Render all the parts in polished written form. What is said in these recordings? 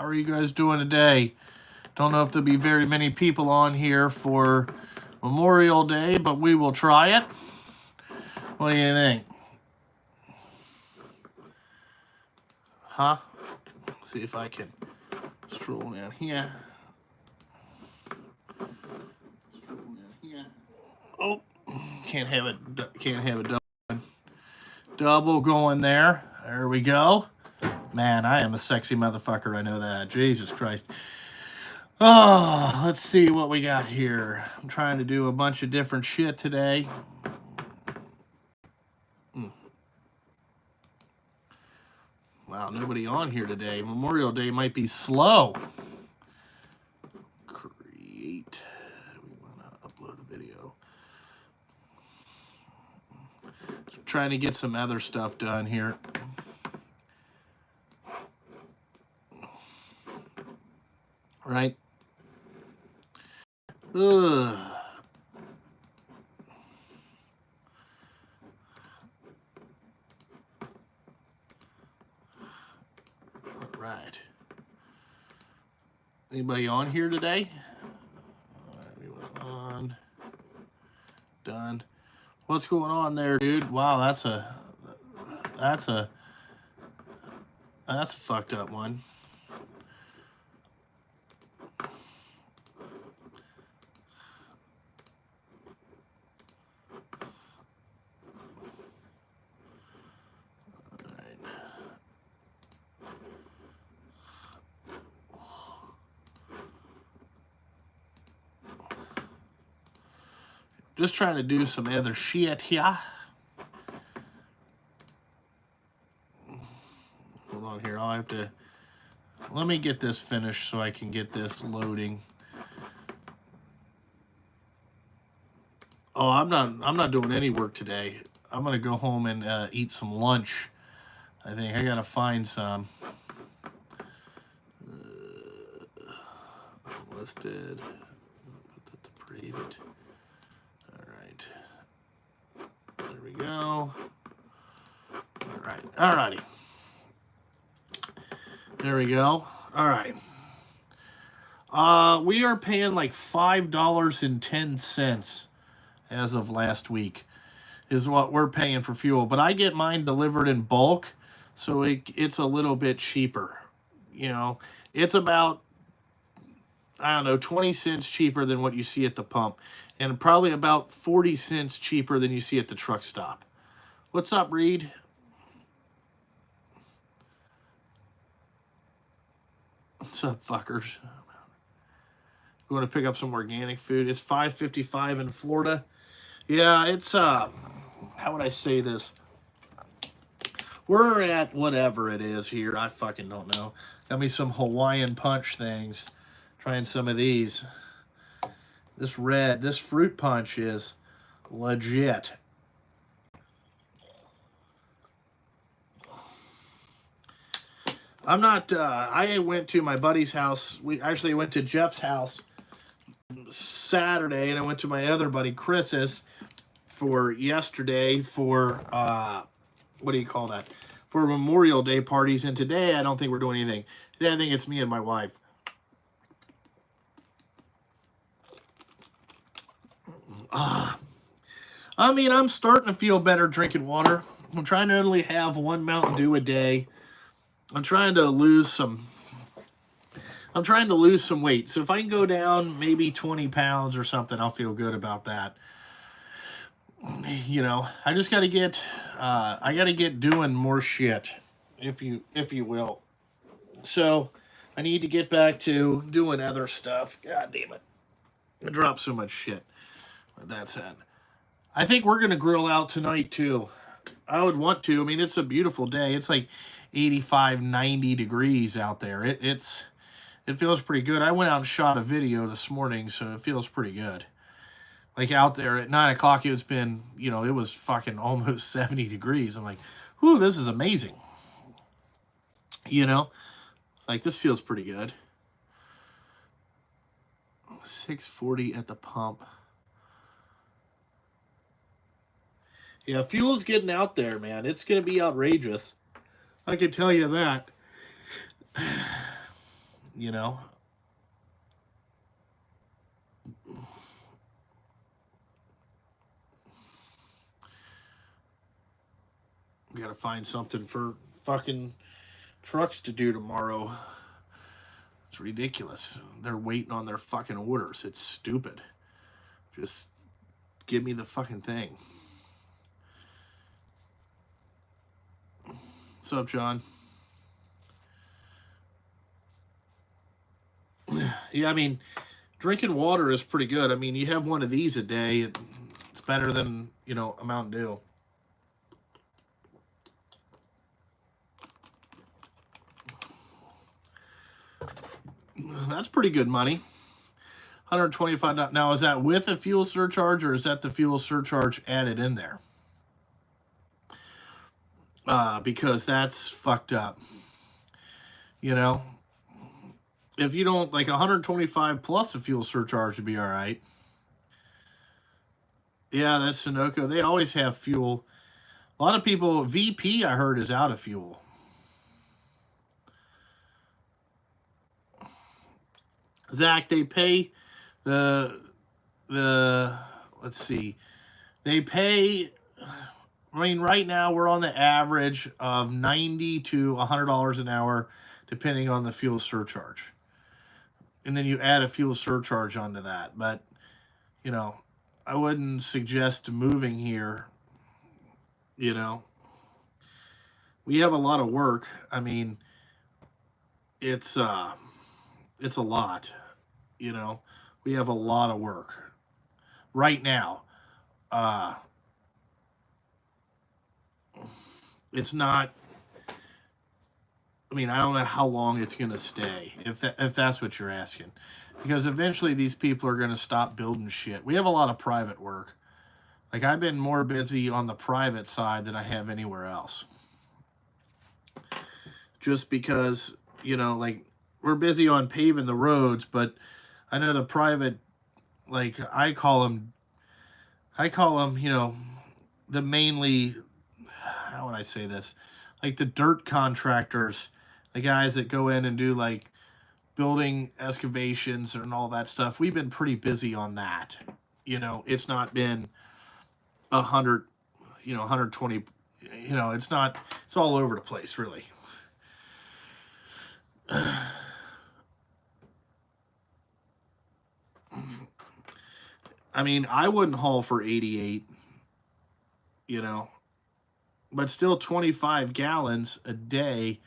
How are you guys doing today? Don't know if there'll be very many people on here for Memorial Day, but we will try it. What do you think? Huh? Let's see if I can scroll down here. Oh, can't have it double going there. There we go. Man, I am a sexy motherfucker. I know that. Jesus Christ. Oh, let's see what we got here. I'm trying to do a bunch of different shit today. Wow, nobody on here today. Memorial Day might be slow. Create. We want to upload a video. Trying to get some other stuff done here. Right? Ugh. All right. Anybody on here today? All right, we went on. Done. What's going on there, dude? Wow, that's a fucked up one. Just trying to do some other shit here. Hold on here. I'll have to... Let me get this finished so I can get this loading. Oh, I'm not doing any work today. I'm going to go home and eat some lunch. I think I got to find some. Listed. Put that to private. There we go. All righty. There we go. All right. We are paying like $5.10 as of last week is what we're paying for fuel. But I get mine delivered in bulk, so it's a little bit cheaper. You know, it's about, I don't know, 20 cents cheaper than what you see at the pump. And probably about 40 cents cheaper than you see at the truck stop. What's up, Reed? What's up, fuckers? You want to pick up some organic food? It's $5.55 in Florida. Yeah, it's, how would I say this? We're at whatever it is here. I fucking don't know. Got me some Hawaiian punch things. Trying some of these. This fruit punch is legit. I'm not, I went to my buddy's house. We actually went to Jeff's house Saturday, and I went to my other buddy Chris's for yesterday for, what do you call that? For Memorial Day parties. And today, I don't think we're doing anything. Today, I think it's me and my wife. I mean, I'm starting to feel better drinking water. I'm trying to only have one Mountain Dew a day. I'm trying to lose some weight. So if I can go down maybe 20 pounds or something, I'll feel good about that. You know, I just got to get, I got to get doing more shit, if you will. So I need to get back to doing other stuff. God damn it. I dropped so much shit. But that's it. I think we're going to grill out tonight, too. I would want to. I mean, it's a beautiful day. It's like 85, 90 degrees out there. It feels pretty good. I went out and shot a video this morning, so it feels pretty good. Like out there at 9 o'clock, it's been, you know, it was fucking almost 70 degrees. I'm like, whew, this is amazing. You know, like this feels pretty good. 640 at the pump. Yeah, fuel's getting out there, man. It's going to be outrageous. I can tell you that. you know. Got to find something for fucking trucks to do tomorrow. It's ridiculous. They're waiting on their fucking orders. It's stupid. Just give me the fucking thing. What's up, John? Yeah, I mean, drinking water is pretty good. I mean, you have one of these a day, it's better than, you know, a Mountain Dew. That's pretty good money. $125. Now, is that with a fuel surcharge, or is that the fuel surcharge added in there? Because that's fucked up. You know, if you don't, like, 125 plus a fuel surcharge would be all right. Yeah, that's Sunoco. They always have fuel. A lot of people, VP, I heard, is out of fuel. Zach, they pay the let's see, they pay. I mean, right now we're on the average of $90 to $100 an hour, depending on the fuel surcharge, and then you add a fuel surcharge onto that. But you know, I wouldn't suggest moving here. You know, we have a lot of work. I mean, it's a lot. You know, we have a lot of work right now. Uh, it's not. I mean, I don't know how long it's going to stay, if that's what you're asking, because eventually these people are going to stop building shit. We have a lot of private work. Like, I've been more busy on the private side than I have anywhere else. Just because, you know, like, we're busy on paving the roads, but I know the private, like, I call them, you know, the mainly, how would I say this? Like the dirt contractors, the guys that go in and do like building excavations and all that stuff. We've been pretty busy on that. You know, it's not been 100, you know, 120, you know, it's not, it's all over the place, really. I mean, I wouldn't haul for 88, you know, but still 25 gallons a day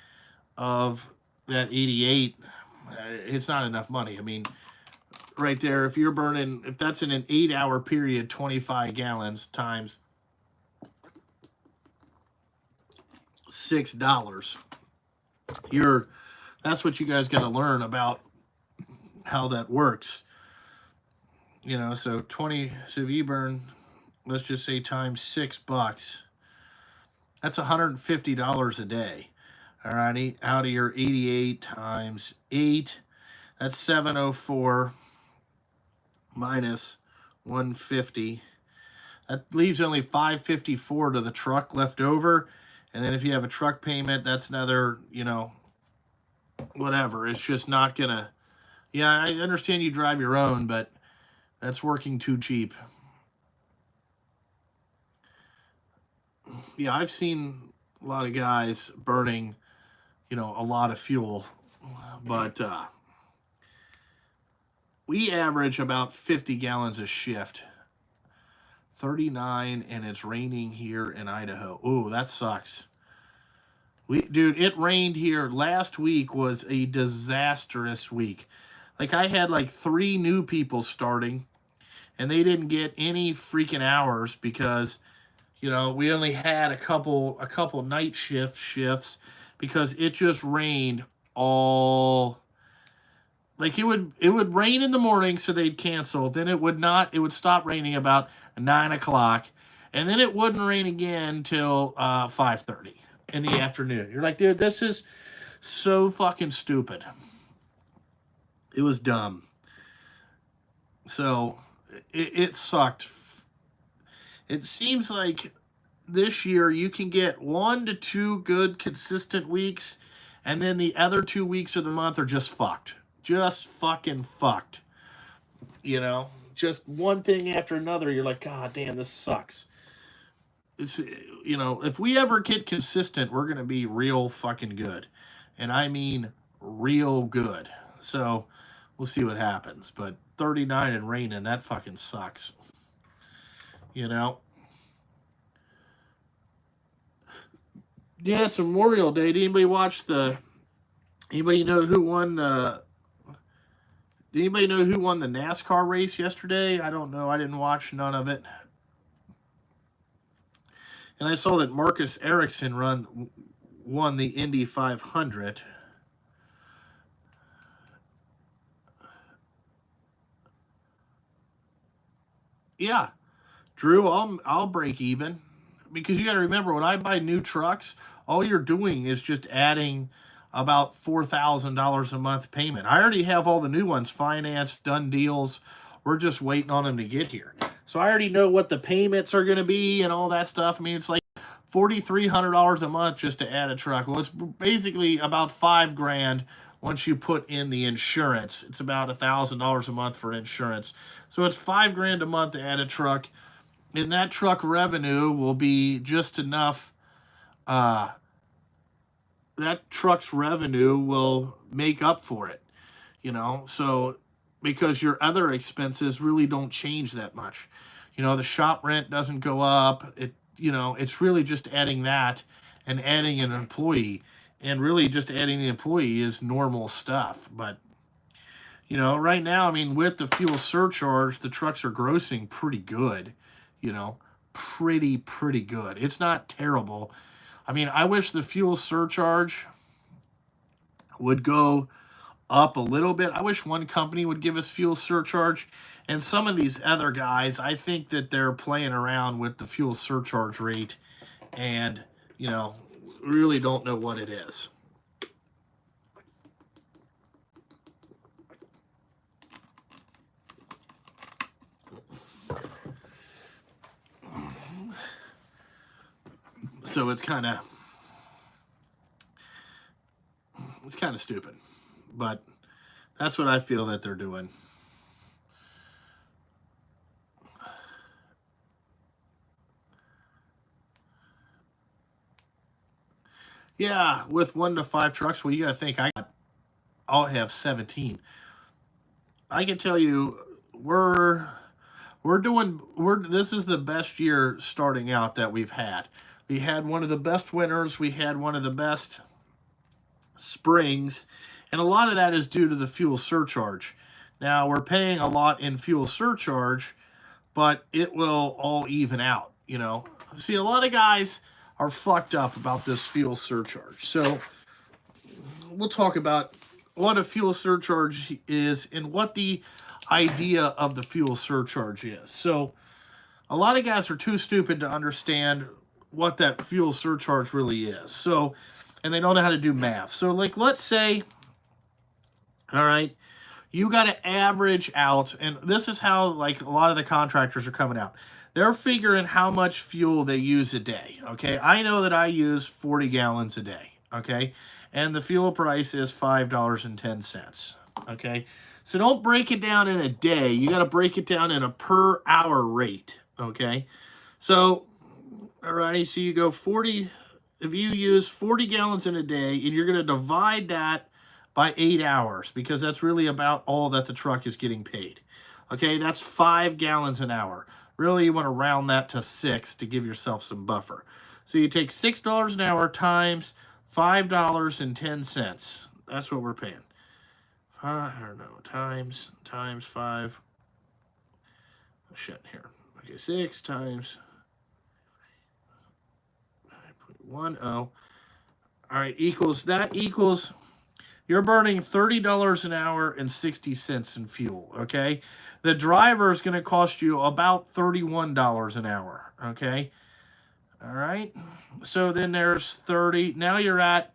of that 88, it's not enough money. I mean, right there, if you're burning, if that's in an 8-hour period, 25 gallons times $6, that's what you guys got to learn about how that works. You know, so if you burn, let's just say times $6, that's $150 a day. All righty, out of your 88 times 8, that's 704 minus 150. That leaves only 554 to the truck left over. And then if you have a truck payment, that's another, you know, whatever. It's just not gonna. Yeah, I understand you drive your own, but that's working too cheap. Yeah, I've seen a lot of guys burning, you know, a lot of fuel, but we average about 50 gallons a shift. 39, and it's raining here in Idaho. Ooh, that sucks. Dude, it rained here. Last week was a disastrous week. Like, I had like 3 new people starting, and they didn't get any freaking hours because, you know, we only had a couple night shifts because it just rained all. Like, it would rain in the morning, so they'd cancel. Then it would not. It would stop raining about 9 o'clock, and then it wouldn't rain again till 5:30 in the afternoon. You're like, dude, this is so fucking stupid. It was dumb. So it sucked. It seems like this year you can get 1 to 2 good consistent weeks, And then the other 2 weeks of the month are just fucked. Just fucking fucked. You know? Just one thing after another. You're like, God damn, this sucks. It's, you know, if we ever get consistent, we're going to be real fucking good. And I mean real good. So we'll see what happens. But 39 and raining, that fucking sucks. You know? Yeah, it's Memorial Day. Did anybody watch the... Anybody know who won the... Did anybody know who won the NASCAR race yesterday? I don't know. I didn't watch none of it. And I saw that Marcus Ericsson won the Indy 500. Yeah, Drew, I'll break even, because you got to remember, when I buy new trucks, all you're doing is just adding about $4,000 a month payment. I already have all the new ones financed, done deals. We're just waiting on them to get here. So I already know what the payments are going to be and all that stuff. I mean, it's like $4,300 a month just to add a truck. Well, it's basically about $5,000 once you put in the insurance. It's about $1,000 a month for insurance. So it's $5,000 a month to add a truck. And that truck revenue will be just enough. That truck's revenue will make up for it, you know. So because your other expenses really don't change that much. You know, the shop rent doesn't go up. It's really just adding that and adding an employee. And really just adding the employee is normal stuff. But, you know, right now, I mean, with the fuel surcharge, the trucks are grossing pretty good, you know, pretty good. It's not terrible. I mean, I wish the fuel surcharge would go up a little bit. I wish one company would give us fuel surcharge. And some of these other guys, I think that they're playing around with the fuel surcharge rate and, you know, really don't know what it is. So it's kind of stupid, but that's what I feel that they're doing. Yeah, with 1 to 5 trucks, well, you got to think I'll have 17. I can tell you, this is the best year starting out that we've had. We had one of the best winters. We had one of the best springs. And a lot of that is due to the fuel surcharge. Now, we're paying a lot in fuel surcharge, but it will all even out, you know. See, a lot of guys are fucked up about this fuel surcharge. So we'll talk about what a fuel surcharge is and what the idea of the fuel surcharge is. So a lot of guys are too stupid to understand what that fuel surcharge really is. So, and they don't know how to do math. So, like, let's say, all right, you got to average out, and this is how, like, a lot of the contractors are coming out. They're figuring how much fuel they use a day, okay? I know that I use 40 gallons a day, okay? And the fuel price is $5.10, okay? So don't break it down in a day. You got to break it down in a per hour rate, okay? So, all right, so you go 40, if you use 40 gallons in a day, and you're going to divide that by 8 hours, because that's really about all that the truck is getting paid. Okay, that's 5 gallons an hour. Really, you want to round that to 6 to give yourself some buffer. So you take $6 an hour times $5.10. That's what we're paying. I don't know, times 5. Oh, shit, here. Okay, 6 times 5.10. All right, equals, you're burning $30 an hour and 60 cents in fuel, okay? The driver is going to cost you about $31 an hour, okay? All right? So then there's 30. Now you're at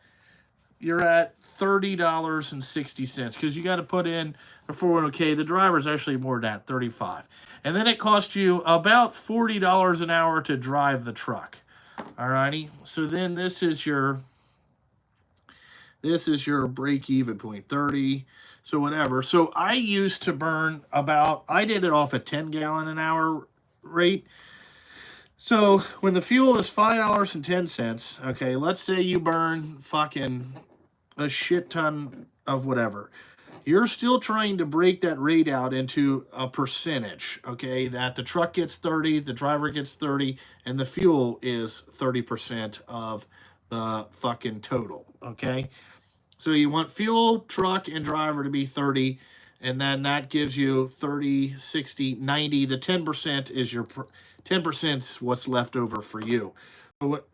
$30.60 because you got to put in the 401k. The driver's actually more than that, 35. And then it costs you about $40 an hour to drive the truck. All righty? So then this is your This is your break-even point, 30. So whatever. So I used to burn about, I did it off a 10 gallon an hour rate. So when the fuel is $5.10, okay, let's say you burn fucking a shit ton of whatever. You're still trying to break that rate out into a percentage, okay? That the truck gets 30, the driver gets 30, and the fuel is 30% of the fucking total, okay? So you want fuel, truck, and driver to be 30, and then that gives you 30, 60, 90. The 10% is your 10% is what's left over for you.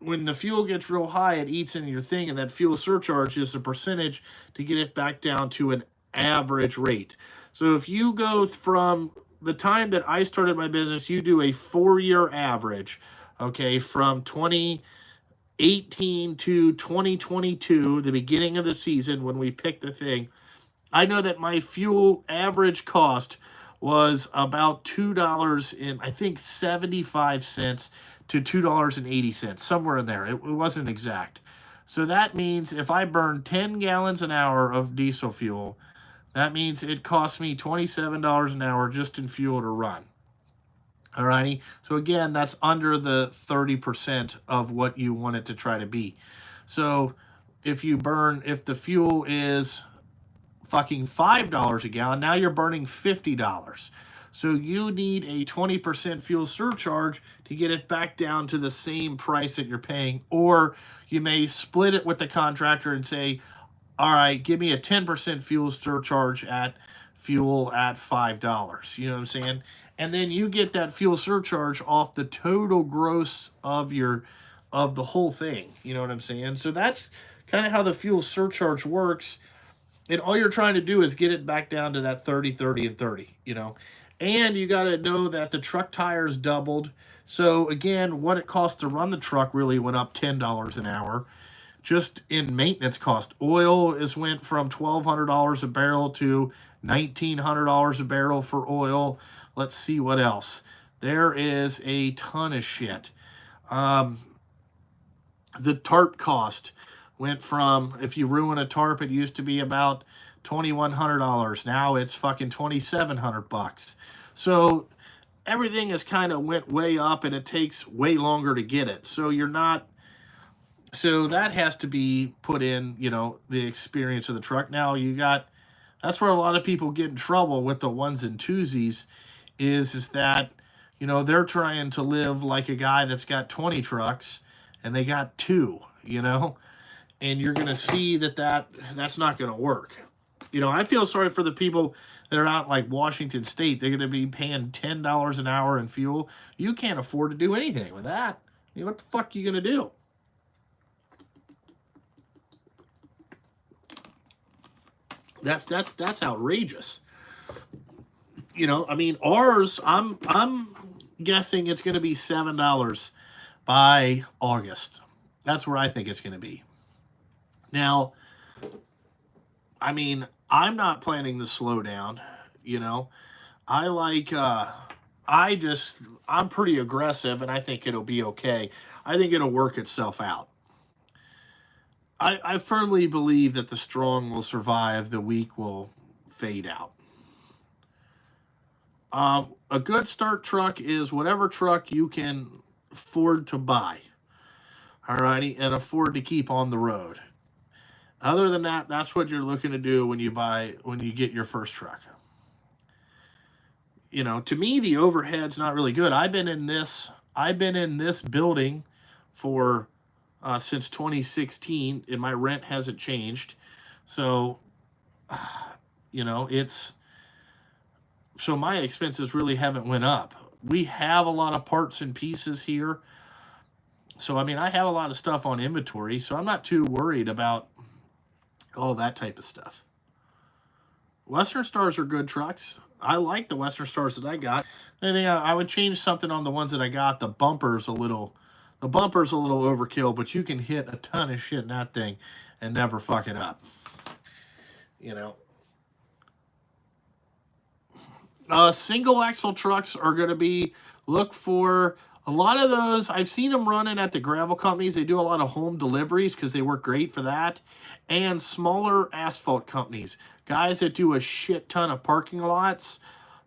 When the fuel gets real high, it eats into your thing, and that fuel surcharge is a percentage to get it back down to an average rate. So if you go from the time that I started my business, you do a 4-year average, okay, from 2018 to 2022, the beginning of the season when we picked the thing, I know that my fuel average cost was about $2 in, I think, 75 cents to $2.80, somewhere in there. It wasn't exact. So that means if I burn 10 gallons an hour of diesel fuel, that means it costs me $27 an hour just in fuel to run. Alrighty. So again, that's under the 30% of what you want it to try to be. So if the fuel is fucking $5 a gallon, now you're burning $50. So you need a 20% fuel surcharge to get it back down to the same price that you're paying. Or you may split it with the contractor and say, all right, give me a 10% fuel surcharge at $5. You know what I'm saying? And then you get that fuel surcharge off the total gross of the whole thing. You know what I'm saying? So that's kind of how the fuel surcharge works. And all you're trying to do is get it back down to that 30, 30, and 30, you know. And you got to know that the truck tires doubled. So again, what it costs to run the truck really went up $10 an hour. Just in maintenance cost, oil went from $1,200 a barrel to $1,900 a barrel for oil. Let's see what else. There is a ton of shit. The tarp cost went from, if you ruin a tarp, it used to be about $2,100. Now it's fucking $2,700. So everything has kind of went way up, and it takes way longer to get it. So that has to be put in, the experience of the truck. Now that's where a lot of people get in trouble with the ones and twosies is that, they're trying to live like a guy that's got 20 trucks and they got 2, and you're going to see that's not going to work. I feel sorry for the people that are out like Washington State. They're going to be paying $10 an hour in fuel. You can't afford to do anything with that. What the fuck are you going to do? That's outrageous. Ours, I'm guessing it's going to be $7 by August. That's where I think it's going to be. Now, I'm not planning to slow down. I'm pretty aggressive, and I think it'll be okay. I think it'll work itself out. I firmly believe that the strong will survive, the weak will fade out. A good start truck is whatever truck you can afford to buy, alrighty, and afford to keep on the road. Other than that, that's what you're looking to do when you get your first truck. To me, the overhead's not really good. I've been in this building for since 2016, and my rent hasn't changed. So, so my expenses really haven't went up. We have a lot of parts and pieces here. So, I have a lot of stuff on inventory, so I'm not too worried about all that type of stuff. Western Stars are good trucks. I like the Western Stars that I got. I think I would change something on the ones that I got. The bumper's a little overkill, but you can hit a ton of shit in that thing and never fuck it up. Single axle trucks are going to look for A lot of those, I've seen them running at the gravel companies. They do a lot of home deliveries because they work great for that. And smaller asphalt companies, guys that do a shit ton of parking lots,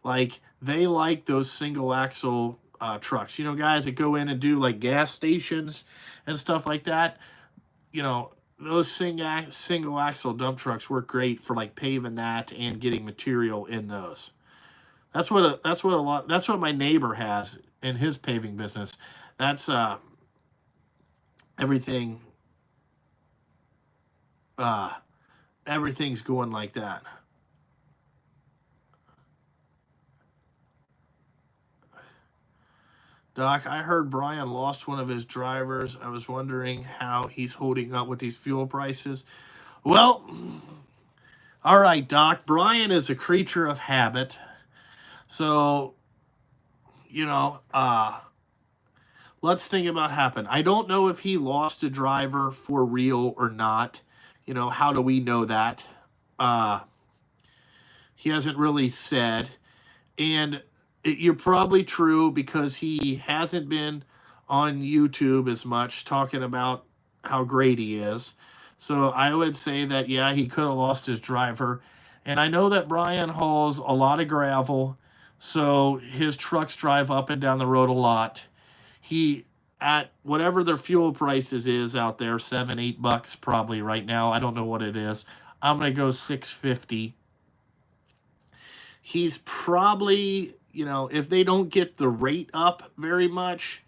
like they like those single axle trucks. You know, guys that go in and do like gas stations and stuff like that. You know, those single axle dump trucks work great for like paving that and getting material in those. That's what my neighbor has in his paving business. That's everything uh everything's going like that. Doc, I heard Brian lost one of his drivers. I was wondering how he's holding up with these fuel prices. Well, all right, Doc. Brian is a creature of habit. So, you know, let's think about happen. I don't know if he lost a driver for real or not. You know, how do we know that? Uh, he hasn't really said. And you're probably true because he hasn't been on YouTube as much talking about how great he is. So I would say that, yeah, he could have lost his driver. And I know that Brian hauls a lot of gravel. So his trucks drive up and down the road a lot. He, at whatever their fuel prices is out there, $7, $8 probably right now. I don't know what it is. I'm gonna go 650. He's probably, you know, if they don't get the rate up very much,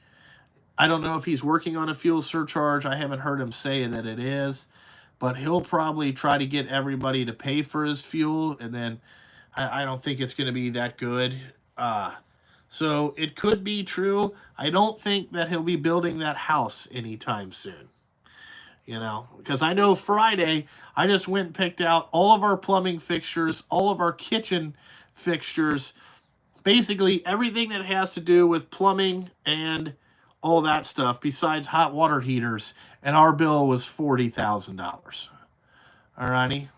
I don't know if he's working on a fuel surcharge. I haven't heard him say that it is, but he'll probably try to get everybody to pay for his fuel, and then I don't think it's going to be that good. So it could be true. I don't think that he'll be building that house anytime soon. You know, because I know Friday I just went and picked out all of our plumbing fixtures, all of our kitchen fixtures, basically everything that has to do with plumbing and all that stuff besides hot water heaters, and our bill was $40,000. Alrighty.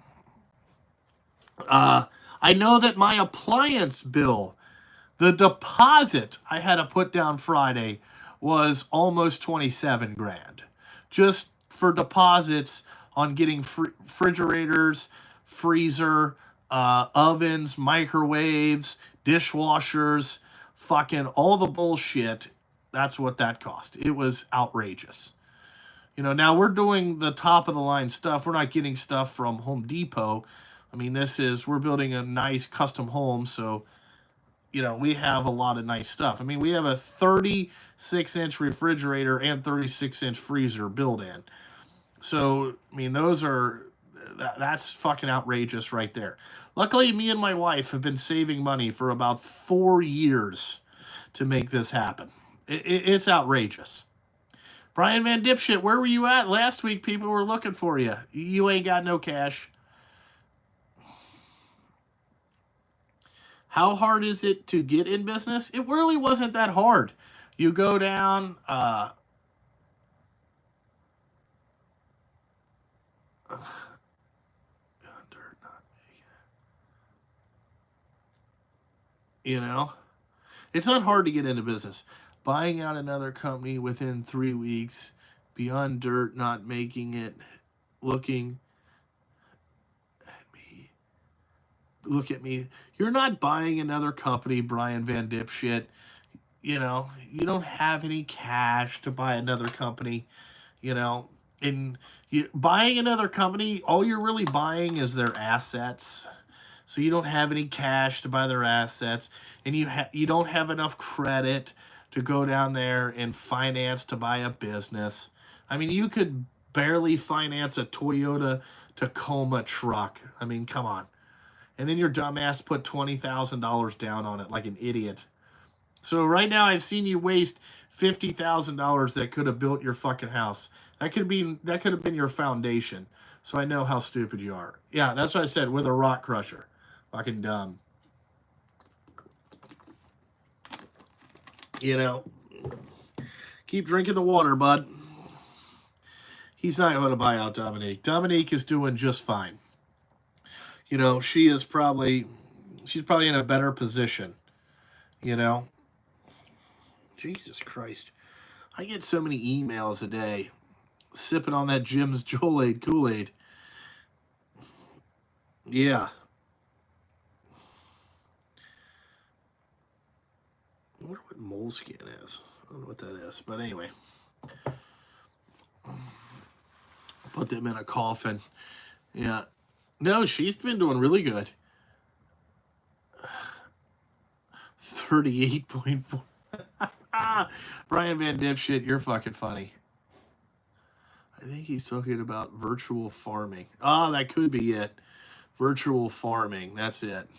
I know that my appliance bill, the deposit I had to put down Friday, was almost 27 grand. Just for deposits on getting refrigerators, freezer, ovens, microwaves, dishwashers, fucking all the bullshit. That's what that cost. It was outrageous. You know, now we're doing the top of the line stuff. We're not getting stuff from Home Depot. I mean, we're building a nice custom home, so you know, we have a lot of nice stuff. I mean, we have a 36-inch refrigerator and 36-inch freezer built in. So, I mean, that's fucking outrageous right there. Luckily, me and my wife have been saving money for about 4 years to make this happen. It's outrageous. Brian Van Dipshit, where were you at last week? People were looking for you. You ain't got no cash. How hard is it to get in business? It really wasn't that hard. You go down, you know, it's not hard to get into business. Buying out another company within 3 weeks, beyond dirt, not making it, looking at me. Look at me. You're not buying another company, Brian Van Dipshit. You know, you don't have any cash to buy another company, you know. And buying another company, all you're really buying is their assets. So you don't have any cash to buy their assets, and you don't have enough credit to go down there and finance to buy a business. I mean, you could barely finance a Toyota Tacoma truck. I mean, come on. And then your dumbass put $20,000 down on it like an idiot. So right now I've seen you waste $50,000 that could have built your fucking house. That could have been your foundation. So I know how stupid you are. Yeah, that's what I said, with a rock crusher. Fucking dumb. You know, keep drinking the water, bud. He's not going to buy out Dominique. Dominique is doing just fine. You know, she's probably in a better position. You know, Jesus Christ. I get so many emails a day. Sipping on that Jim's Joel-Aid Kool-Aid. Yeah. I wonder what moleskin is. I don't know what that is. But anyway. Put them in a coffin. Yeah. No, she's been doing really good. 38.4. Brian Van Dipshit, you're fucking funny. I think he's talking about virtual farming. Oh, that could be it. Virtual farming. That's it.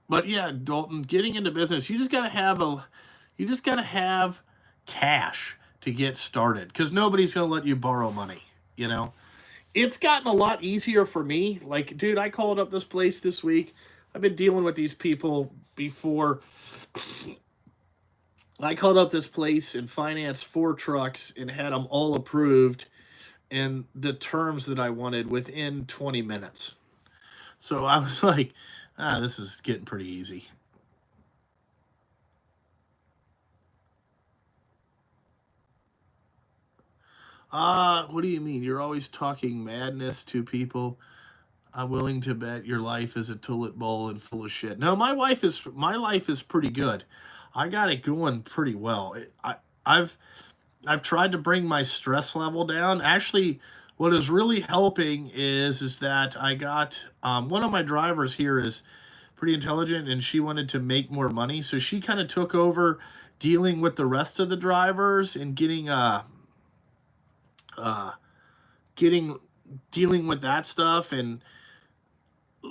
But yeah, Dalton, getting into business, you just gotta have cash to get started, because nobody's gonna let you borrow money. You know, it's gotten a lot easier for me. Like, dude, I called up this place this week. I've been dealing with these people before. I called up this place and financed 4 trucks and had them all approved and the terms that I wanted within 20 minutes. So I was like, this is getting pretty easy. What do you mean? You're always talking madness to people. I'm willing to bet your life is a tulip bowl and full of shit. No, my life is pretty good. I got it going pretty well. I've tried to bring my stress level down. Actually, what is really helping is that I got one of my drivers here is pretty intelligent, and she wanted to make more money, so she kind of took over dealing with the rest of the drivers and dealing with that stuff, and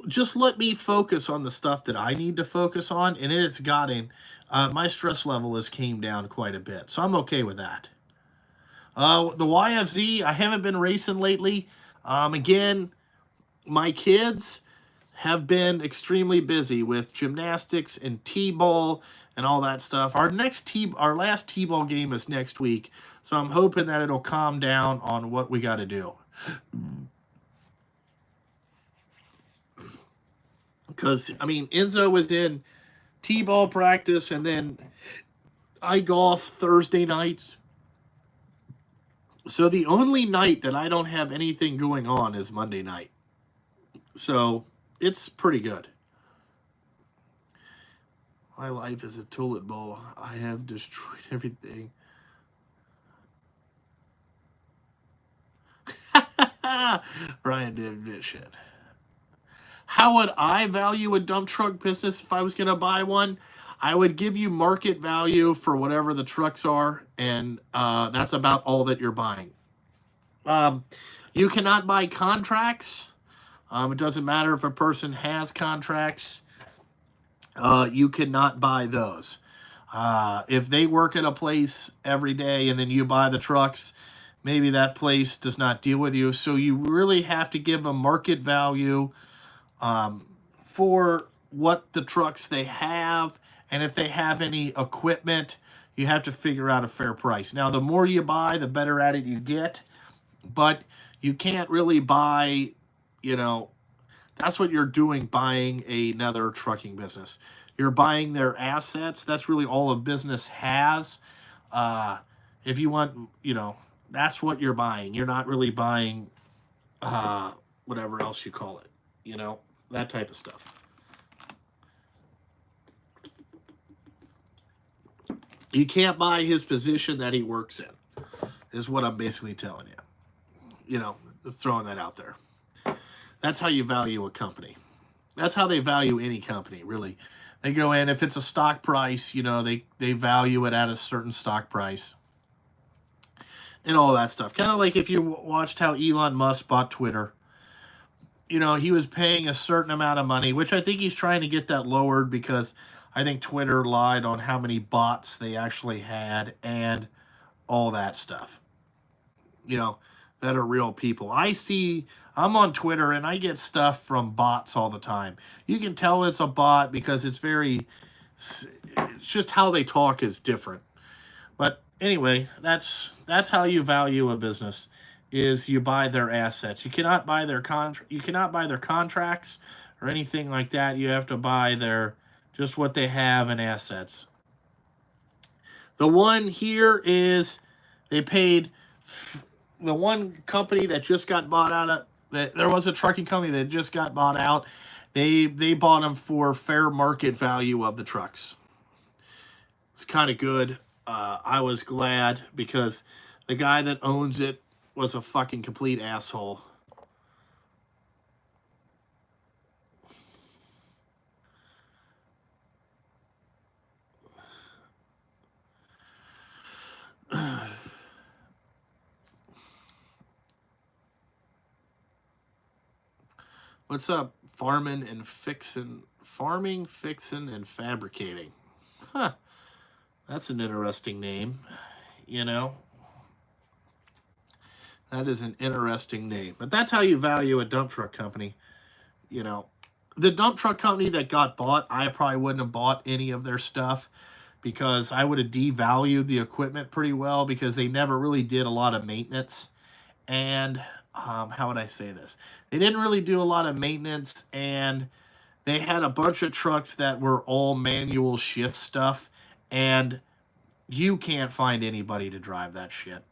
just let me focus on the stuff that I need to focus on, and it's gotten my stress level has came down quite a bit, so I'm okay with that. The YFZ, I haven't been racing lately. Again, my kids have been extremely busy with gymnastics and t-ball and all that stuff. Our last t-ball game is next week, so I'm hoping that it'll calm down on what we got to do. Because, I mean, Enzo was in t-ball practice, and then I golf Thursday nights. So the only night that I don't have anything going on is Monday night. So it's pretty good. My life is a tulip bowl. I have destroyed everything. Brian did this shit. How would I value a dump truck business if I was going to buy one? I would give you market value for whatever the trucks are, and that's about all that you're buying. You cannot buy contracts. It doesn't matter if a person has contracts. You cannot buy those. If they work at a place every day and then you buy the trucks, maybe that place does not deal with you. So you really have to give a market value for what the trucks they have, and if they have any equipment, you have to figure out a fair price. Now, the more you buy, the better at it you get, but you can't really buy, that's what you're doing buying another trucking business. You're buying their assets. That's really all a business has. If you want, that's what you're buying. You're not really buying whatever else you call it, that type of stuff. You can't buy his position that he works in, is what I'm basically telling you. Throwing that out there. That's how you value a company. That's how they value any company, really. They go in, if it's a stock price, they value it at a certain stock price. And all that stuff. Kind of like if you watched how Elon Musk bought Twitter. He was paying a certain amount of money, which I think he's trying to get that lowered, because I think Twitter lied on how many bots they actually had and all that stuff. That are real people. I'm on Twitter and I get stuff from bots all the time. You can tell it's a bot because it's just how they talk is different. But anyway, that's how you value a business, is you buy their assets. You cannot buy their contracts or anything like that. You have to buy just what they have in assets. The one here is they paid the one company that just got bought out of that. There was a trucking company that just got bought out. They bought them for fair market value of the trucks. It's kind of good. I was glad because the guy that owns it was a fucking complete asshole. What's up, farming, fixing, and fabricating? Huh. That's an interesting name, you know? That is an interesting name. But that's how you value a dump truck company, you know. The dump truck company that got bought, I probably wouldn't have bought any of their stuff because I would have devalued the equipment pretty well because they never really did a lot of maintenance. And how would I say this? They didn't really do a lot of maintenance, and they had a bunch of trucks that were all manual shift stuff, and you can't find anybody to drive that shit.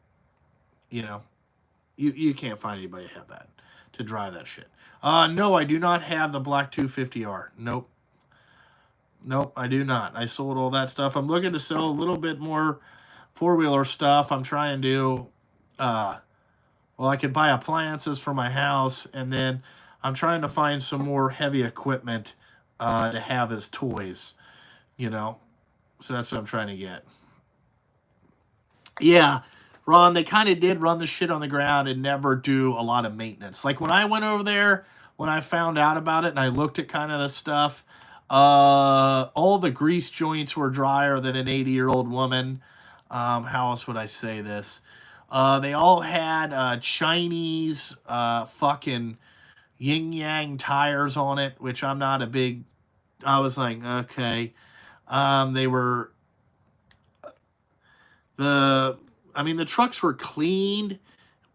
You know, you can't find anybody to have that to drive that shit. No, I do not have the black 250R. Nope. Nope, I do not. I sold all that stuff. I'm looking to sell a little bit more four-wheeler stuff. I'm trying to, well, I could buy appliances for my house, and then I'm trying to find some more heavy equipment to have as toys, you know. So that's what I'm trying to get. Yeah, Ron, they kind of did run the shit on the ground and never do a lot of maintenance. Like when I went over there, when I found out about it and I looked at kind of the stuff, all the grease joints were drier than an 80-year-old woman. How else would I say this? They all had Chinese fucking yin yang tires on it, which I'm not a big. I was like, okay. They were the trucks were cleaned,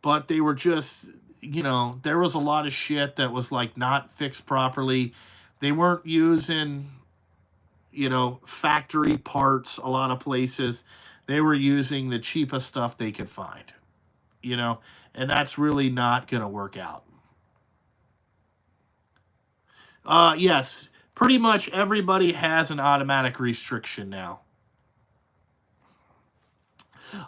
but they were just, there was a lot of shit that was like not fixed properly. They weren't using, factory parts a lot of places. They were using the cheapest stuff they could find, and that's really not going to work out. Yes, pretty much everybody has an automatic restriction now.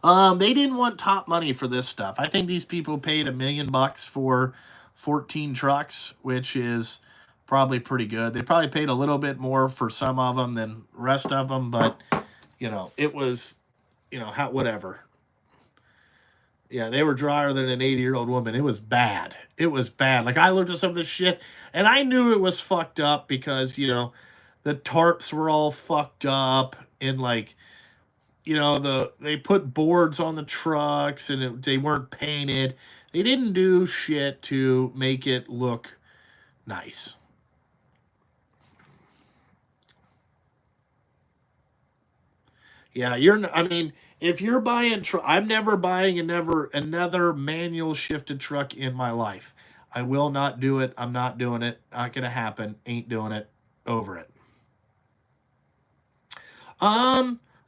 They didn't want top money for this stuff. I think these people paid $1 million for 14 trucks, which is probably pretty good. They probably paid a little bit more for some of them than rest of them, but it was, whatever. Yeah, they were drier than an 80-year-old woman. It was bad. It was bad. Like I looked at some of this shit, and I knew it was fucked up because the tarps were all fucked up and like. They put boards on the trucks and they weren't painted. They didn't do shit to make it look nice. Yeah, if you're buying, I'm never buying another manual shifted truck in my life. I will not do it. I'm not doing it. Not gonna happen. Ain't doing it. Over it.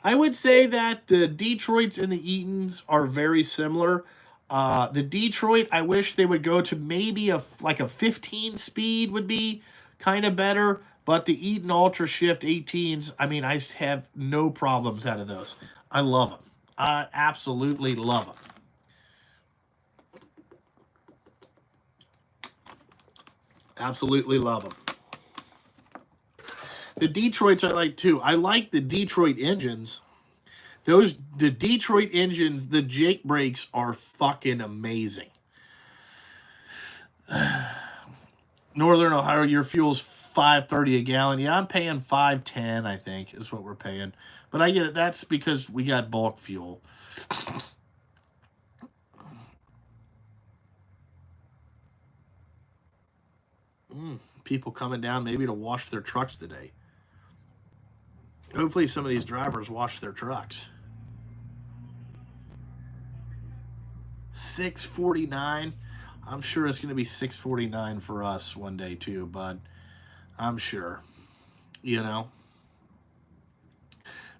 I would say that the Detroits and the Eatons are very similar. The Detroit, I wish they would go to maybe a 15 speed would be kind of better. But the Eaton Ultra Shift 18s, I have no problems out of those. I love them. I absolutely love them. Absolutely love them. The Detroits I like too. I like the Detroit engines. The Detroit engines, the Jake brakes are fucking amazing. Northern Ohio, your fuel's $5.30 a gallon. Yeah, I'm paying $5.10, I think, is what we're paying. But I get it. That's because we got bulk fuel. People coming down maybe to wash their trucks today. Hopefully some of these drivers wash their trucks. 649. I'm sure it's going to be 649 for us one day too, bud. I'm sure.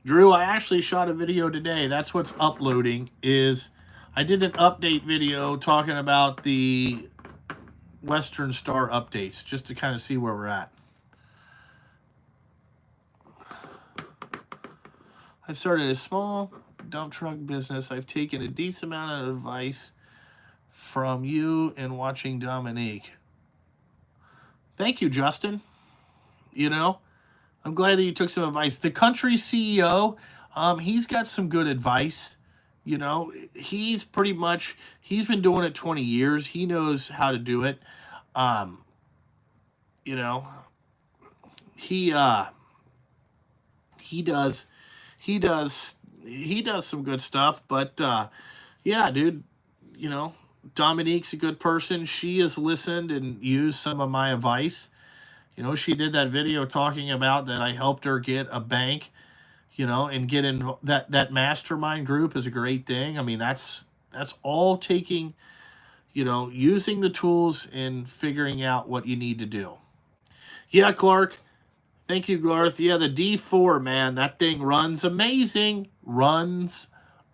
Drew, I actually shot a video today. That's what's uploading. Is I did an update video talking about the Western Star updates, just to kind of see where we're at. I've started a small dump truck business. I've taken a decent amount of advice from you and watching Dominique. Thank you, Justin. You know, I'm glad that you took some advice. The country CEO, he's got some good advice. You know, he's been doing it 20 years. He knows how to do it. You know, he he does he does he does some good stuff. But yeah, dude, you know, Dominique's a good person. She has listened and used some of my advice. You know, she did that video talking about that I helped her get a bank, you know, and get in that mastermind group is a great thing. I mean, that's all taking, you know, using the tools and figuring out what you need to do. Yeah, Clark. Thank you, Garth. Yeah, the D4, man, that thing runs amazing. Runs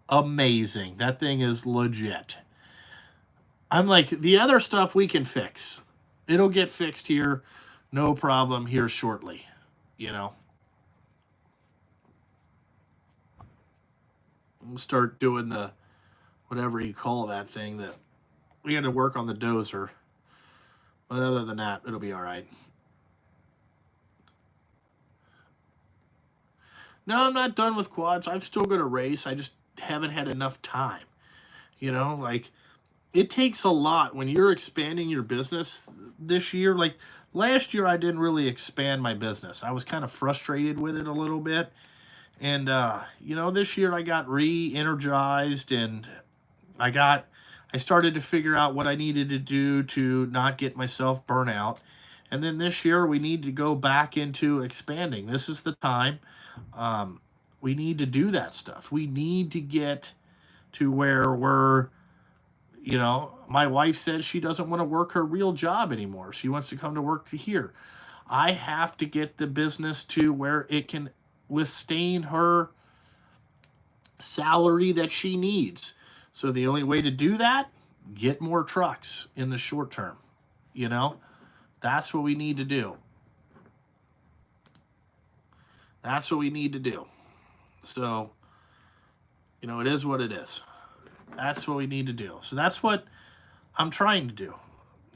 amazing. That thing is legit. I'm like, the other stuff we can fix. It'll get fixed here, no problem, here shortly. You know, we'll start doing the whatever you call that thing that we had to work on the dozer. But other than that, it'll be all right. No, I'm not done with quads. I'm still going to race. I just haven't had enough time. You know, like it takes a lot when you're expanding your business this year. Like last year, I didn't really expand my business. I was kind of frustrated with it a little bit. And, you know, this year I got re-energized and I started to figure out what I needed to do to not get myself burnt out. And then this year we need to go back into expanding. This is the time. We need to do that stuff. We need to get to where we're, you know, my wife says she doesn't want to work her real job anymore. She wants to come to work to here. I have to get the business to where it can withstand her salary that she needs. So the only way to do that, get more trucks in the short term. You know, that's what we need to do. That's what we need to do. So, you know, it is what it is. That's what we need to do. So that's what I'm trying to do.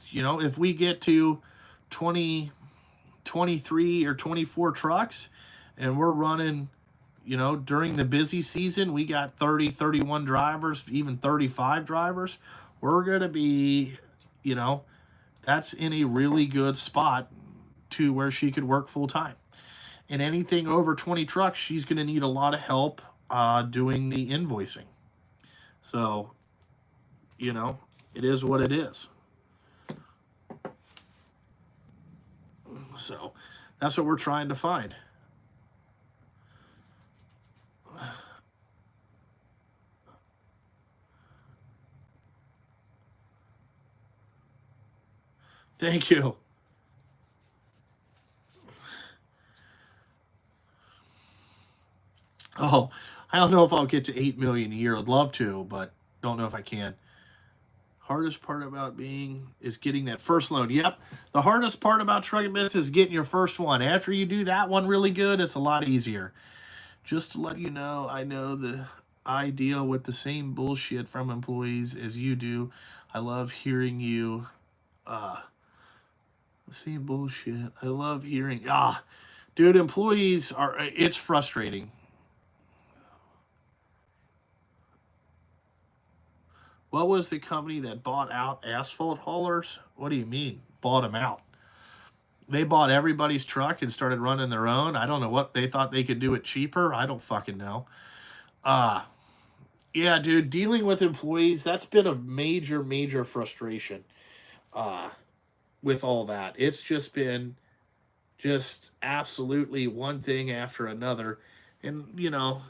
You know, if we get to 20, 23 or 24 trucks and we're running, you know, during the busy season, we got 30, 31 drivers, even 35 drivers. We're going to be, you know, that's in a really good spot to where she could work full time. And anything over 20 trucks, she's going to need a lot of help doing the invoicing. So, you know, it is what it is. So that's what we're trying to find. Thank you. Oh, I don't know if I'll get to 8 million a year. I'd love to, but don't know if I can. Hardest part about being is getting that first loan. Yep. The hardest part about trucking business is getting your first one. After you do that one really good, it's a lot easier. Just to let you know, I deal with the same bullshit from employees as you do. I love hearing you the same bullshit. I love hearing dude, employees it's frustrating. What was the company that bought out asphalt haulers? What do you mean? Bought them out. They bought everybody's truck and started running their own. I don't know what they thought they could do it cheaper. I don't fucking know. Yeah, dude, dealing with employees, that's been a major, major frustration with all that. It's just been just absolutely one thing after another. And, you know,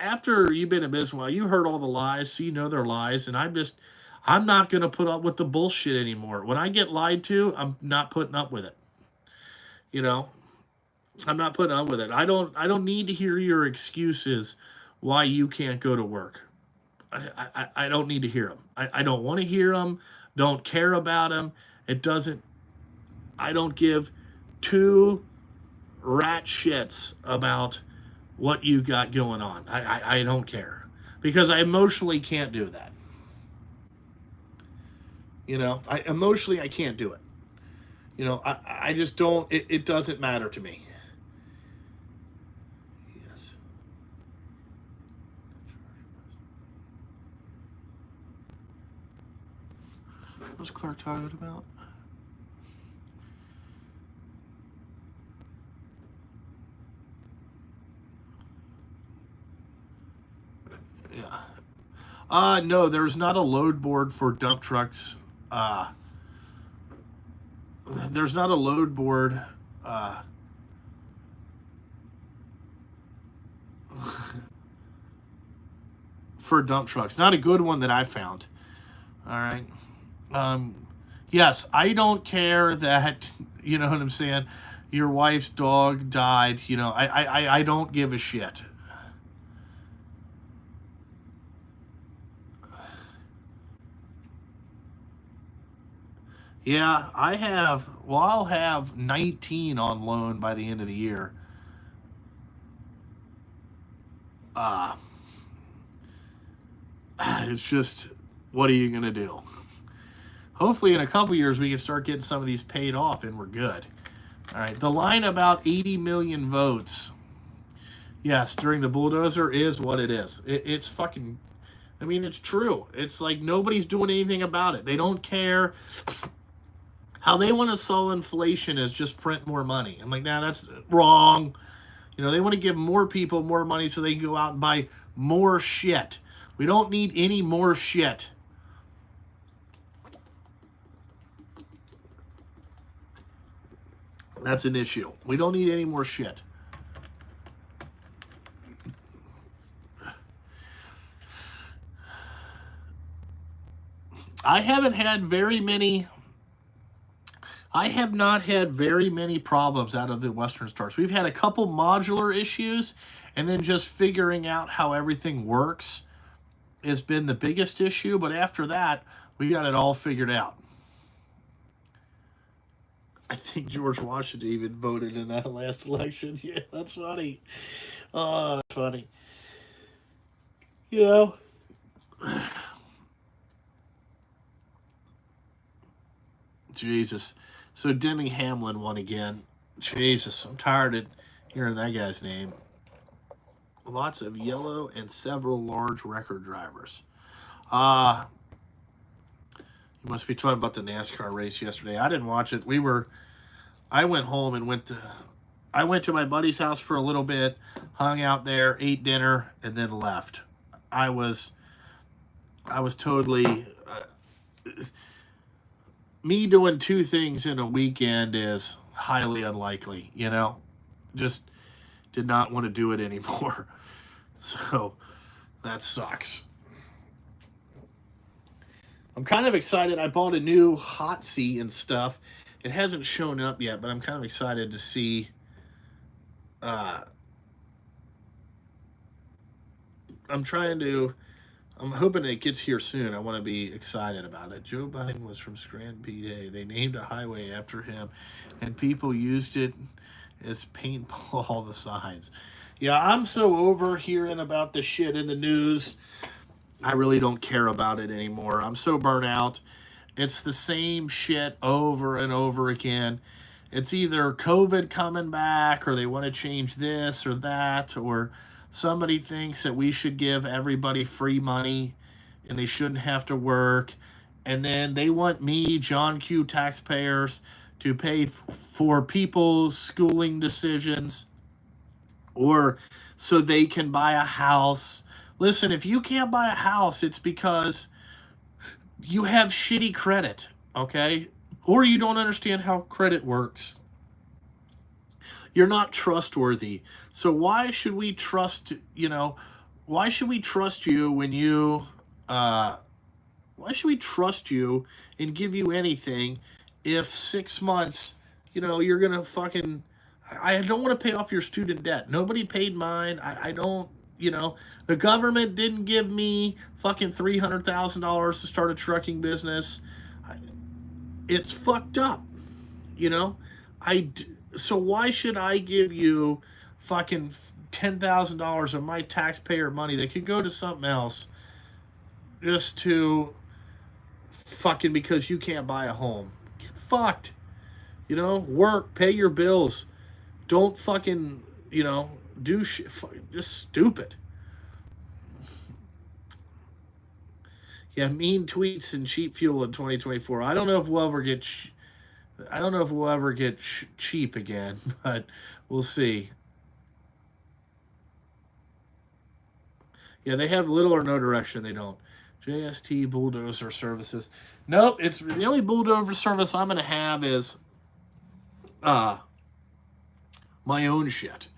after you've been in business a while, you heard all the lies, so you know they're lies. And I'm not going to put up with the bullshit anymore. When I get lied to, I'm not putting up with it. You know, I'm not putting up with it. I don't need to hear your excuses why you can't go to work. I don't need to hear them. I don't want to hear them. Don't care about them. It doesn't. I don't give two rat shits about what you got going on. I don't care because I emotionally can't do that. I emotionally I can't do it. I just don't. It doesn't matter to me. Yes. What was Clark talking about? Yeah. No, there's not a load board for dump trucks. There's not a load board uh, for dump trucks. Not a good one that I found. All right. Um, yes, I don't care that, you know what I'm saying, your wife's dog died. I don't give a shit. Yeah, I'll have 19 on loan by the end of the year. Uh, it's just, what are you going to do? Hopefully, in a couple years, we can start getting some of these paid off and we're good. All right, the line about 80 million votes, yes, during the bulldozer is what it is. It's fucking, I mean, it's true. It's like nobody's doing anything about it. They don't care. How they want to solve inflation is just print more money. I'm like, nah, that's wrong. They want to give more people more money so they can go out and buy more shit. We don't need any more shit. That's an issue. We don't need any more shit. I haven't had very many. I have not had very many problems out of the Western Stars. We've had a couple modular issues, and then just figuring out how everything works has been the biggest issue. But after that, we got it all figured out. I think George Washington even voted in that last election. Yeah, that's funny. Oh, that's funny. You know, Jesus. So Denny Hamlin won again. Jesus, I'm tired of hearing that guy's name. Lots of yellow and several large record drivers. You must be talking about the NASCAR race yesterday. I didn't watch it. I went home and I went to my buddy's house for a little bit, hung out there, ate dinner, and then left. I was totally me doing two things in a weekend is highly unlikely. Just did not want to do it anymore. So that sucks. I'm kind of excited. I bought a new hot seat and stuff. It hasn't shown up yet, but I'm kind of excited to see. Uh, I'm trying to. I'm hoping it gets here soon. I want to be excited about it. Joe Biden was from Scranton, PA. They named a highway after him, and people used it as paintball the signs. Yeah, I'm so over hearing about the shit in the news. I really don't care about it anymore. I'm so burnt out. It's the same shit over and over again. It's either COVID coming back, or they want to change this or that, or somebody thinks that we should give everybody free money and they shouldn't have to work. And then they want me, John Q. taxpayers, to pay for people's schooling decisions or so they can buy a house. Listen, if you can't buy a house, it's because you have shitty credit, okay? Or you don't understand how credit works. You're not trustworthy. So why should we trust, why should we trust you when why should we trust you and give you anything if 6 months, you're going to fucking, I don't want to pay off your student debt. Nobody paid mine. I don't, you know, the government didn't give me fucking $300,000 to start a trucking business. It's fucked up, you know? So why should I give you fucking $10,000 of my taxpayer money that could go to something else just to fucking because you can't buy a home? Get fucked. You know, work, pay your bills. Don't fucking, you know, do shit. Just stupid. Yeah, mean tweets and cheap fuel in 2024. I don't know if we'll ever get. I don't know if we'll ever get cheap again, but we'll see. Yeah, they have little or no direction. They don't. JST bulldozer services. Nope. It's the only bulldozer service I'm gonna have is uh my own shit.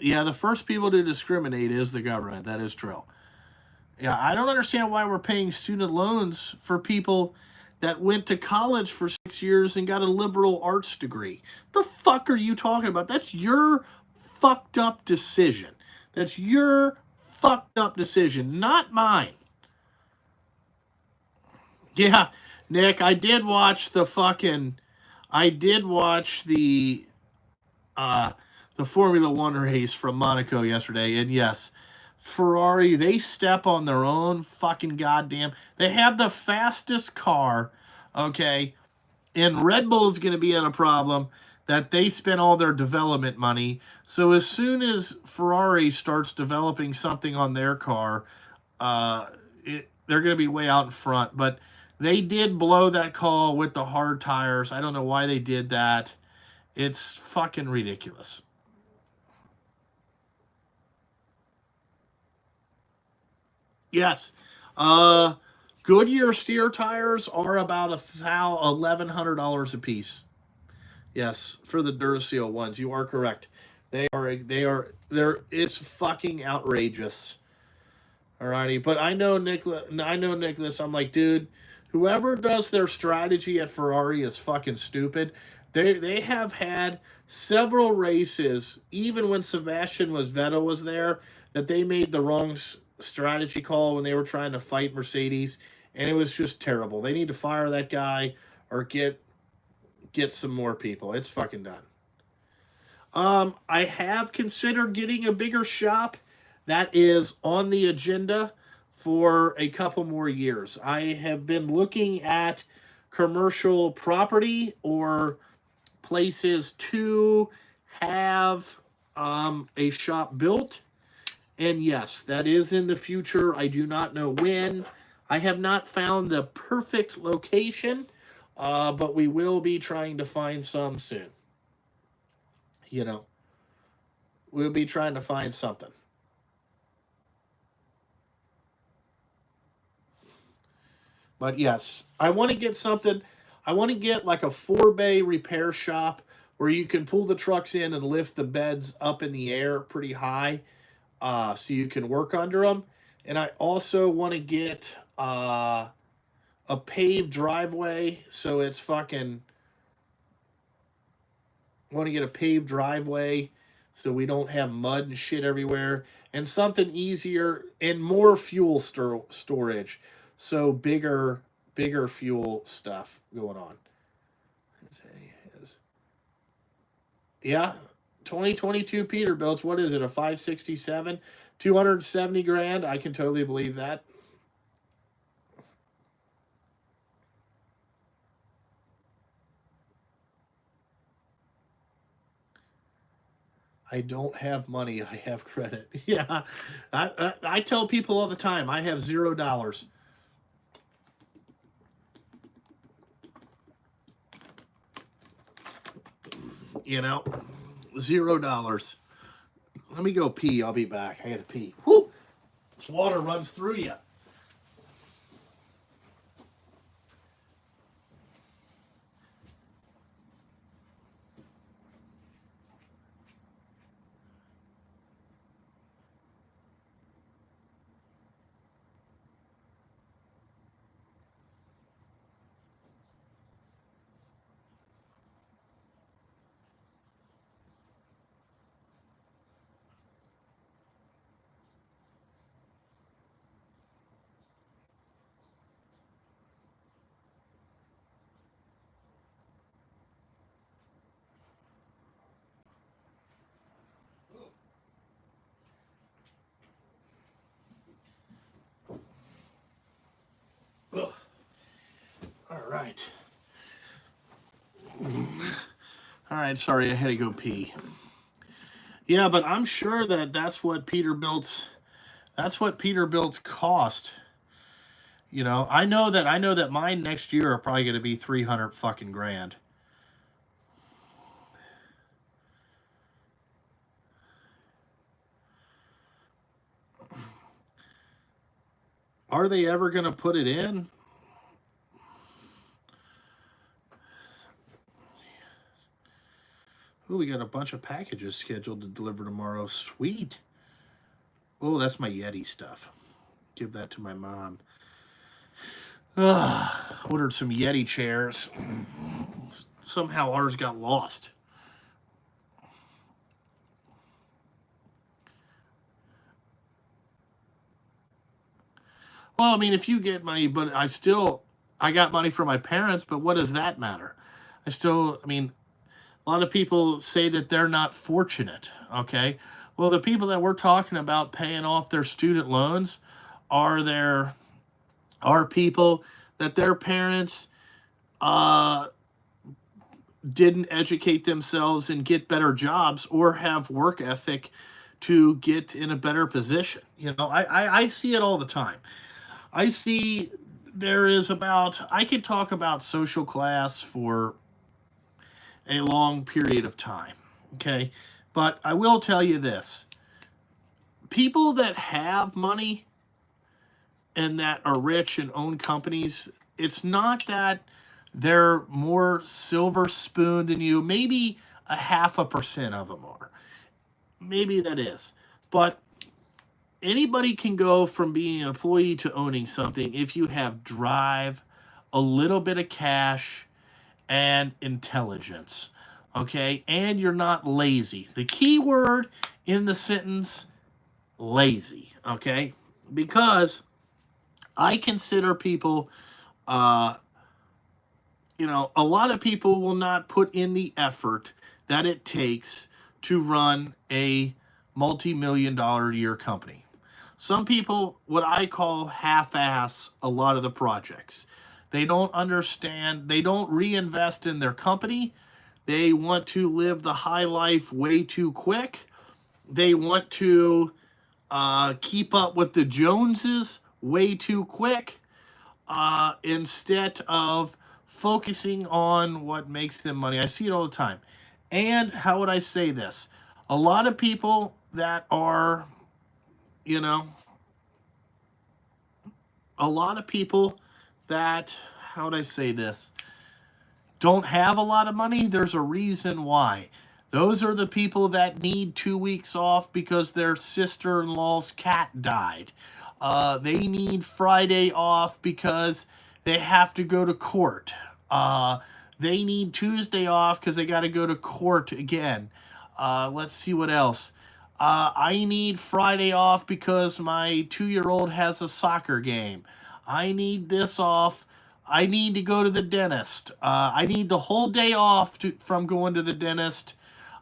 Yeah, the first people to discriminate is the government. That is true. Yeah, I don't understand why we're paying student loans for people that went to college for 6 years and got a liberal arts degree. The fuck are you talking about? That's your fucked up decision. That's your fucked up decision, not mine. Yeah, Nick, I did watch uh the Formula One race from Monaco yesterday, and yes, Ferrari, they step on their own fucking goddamn. They have the fastest car, okay, and Red Bull is going to be in a problem that they spent all their development money. So as soon as Ferrari starts developing something on their car, uh, they're going to be way out in front. But they did blow that call with the hard tires. I don't know why they did that. It's fucking ridiculous. Yes. Uh, Goodyear steer tires are about $1,100 a piece. Yes, for the Duracell ones, you are correct. They're it's fucking outrageous. Alrighty, but I know Nicholas. I'm like, dude, whoever does their strategy at Ferrari is fucking stupid. They have had several races, even when Sebastian was Vettel was there, that they made the wrong strategy call when they were trying to fight Mercedes, and it was just terrible. They need to fire that guy or get some more people. It's fucking done. I have considered getting a bigger shop. That is on the agenda for a couple more years. I have been looking at commercial property or places to have a shop built. And yes, that is in the future. I do not know when. I have not found the perfect location, but we will be trying to find some soon. You know, we'll be trying to find something. But yes, I want to get something. I want to get like a 4 bay repair shop where you can pull the trucks in and lift the beds up in the air pretty high, so you can work under them. And I also want to get a paved driveway, so it's fucking. Want to get a paved driveway so we don't have mud and shit everywhere, and something easier and more fuel storage, so bigger fuel stuff going on. Yeah, 2022 Peterbilt's. What is it? A 567, 270 grand. I can totally believe that. I don't have money. I have credit. Yeah, I tell people all the time I have $0. You know, $0. Let me go pee. I'll be back. I gotta pee. Whoo! This water runs through you. All right, sorry, I had to go pee. Yeah, but I'm sure that that's what Peterbilt's cost. You know, I know that mine next year are probably going to be 300 fucking grand. Are they ever going to put it in? Oh, we got a bunch of packages scheduled to deliver tomorrow. Sweet. Oh, that's my Yeti stuff. Give that to my mom. Ordered some Yeti chairs. Somehow ours got lost. Well, I mean, if you get money, but I got money from my parents, but what does that matter? I mean, a lot of people say that they're not fortunate, okay? Well, the people that we're talking about paying off their student loans are people that their parents uh, didn't educate themselves and get better jobs or have work ethic to get in a better position. You know, I see it all the time. I see I could talk about social class for a long period of time. Okay. But I will tell you this, people that have money and that are rich and own companies, it's not that they're more silver spoon than you. Maybe a 0.5% of them are. Maybe that is. But anybody can go from being an employee to owning something if you have drive, a little bit of cash, and intelligence. Okay? And you're not lazy. The key word in the sentence, lazy. Okay? Because I consider people, a lot of people will not put in the effort that it takes to run a multi-million dollar a year company. Some people, what I call half-ass a lot of the projects. They don't understand, they don't reinvest in their company. They want to live the high life way too quick. They want to keep up with the Joneses way too quick instead of focusing on what makes them money. I see it all the time. And how would I say this? A lot of people that are, you know, a lot of people that, how would I say this, don't have a lot of money, there's a reason why. Those are the people that need 2 weeks off because their sister-in-law's cat died. They need Friday off because they have to go to court. They need Tuesday off because they got to go to court again. Let's see what else. I need Friday off because my 2-year-old has a soccer game. I need this off. I need to go to the dentist. I need the whole day off from going to the dentist.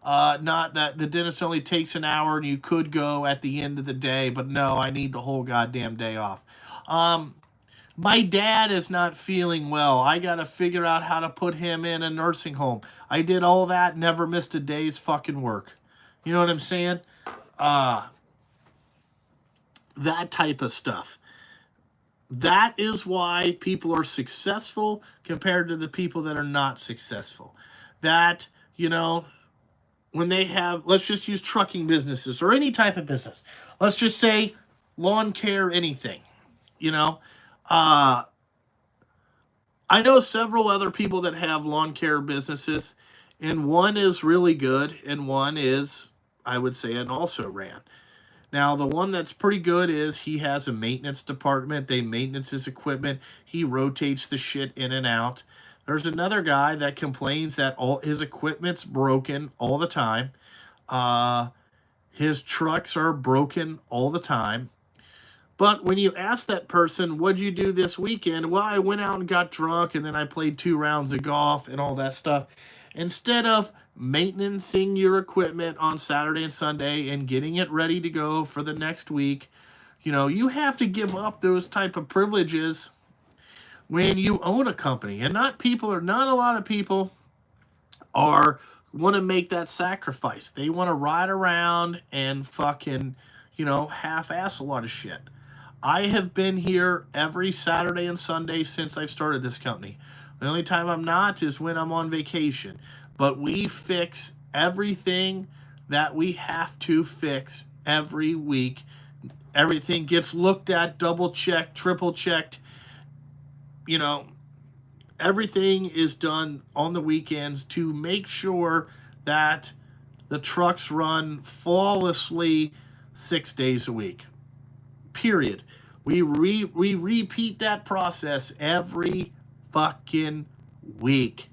Not that the dentist only takes an hour and you could go at the end of the day, but no, I need the whole goddamn day off. My dad is not feeling well. I got to figure out how to put him in a nursing home. I did all that, never missed a day's fucking work. You know what I'm saying? That type of stuff. That is why people are successful compared to the people that are not successful. That, when they have, let's just use trucking businesses or any type of business. Let's just say lawn care, anything, I know several other people that have lawn care businesses, and one is really good, and one is, I would say, an also ran. Now, the one that's pretty good is he has a maintenance department. They maintenance his equipment. He rotates the shit in and out. There's another guy that complains that all his equipment's broken all the time. His trucks are broken all the time. But when you ask that person, what'd you do this weekend? Well, I went out and got drunk, and then I played 2 rounds of golf and all that stuff. Instead of maintaining your equipment on Saturday and Sunday and getting it ready to go for the next week, you have to give up those type of privileges when you own a company. And not a lot of people are want to make that sacrifice. They want to ride around and fucking, half-ass a lot of shit. I have been here every Saturday and Sunday since I've started this company. The only time I'm not is when I'm on vacation. But we fix everything that we have to fix every week. Everything gets looked at, double checked, triple checked. You know, everything is done on the weekends to make sure that the trucks run flawlessly 6 days a week. Period. We repeat that process every fucking week.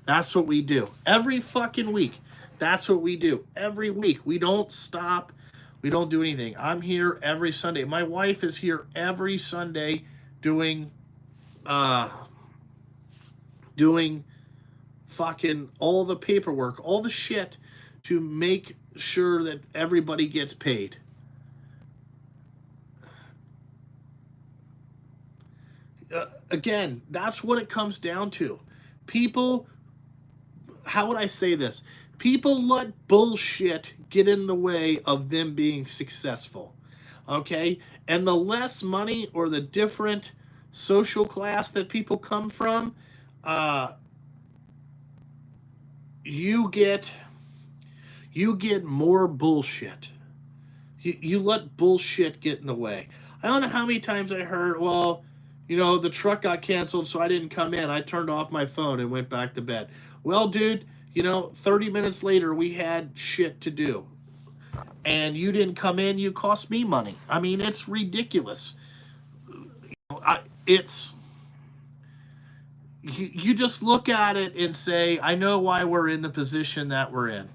That's what we do. Every fucking week. That's what we do. Every week. We don't stop. We don't do anything. I'm here every Sunday. My wife is here every Sunday doing fucking all the paperwork, all the shit to make sure that everybody gets paid. Again, that's what it comes down to. People, how would I say this? People let bullshit get in the way of them being successful. Okay? And the less money or the different social class that people come from, you get more bullshit. You let bullshit get in the way. I don't know how many times I heard, well, the truck got canceled, so I didn't come in. I turned off my phone and went back to bed. Well, dude, 30 minutes later, we had shit to do. And you didn't come in, you cost me money. I mean, it's ridiculous. You just look at it and say, I know why we're in the position that we're in.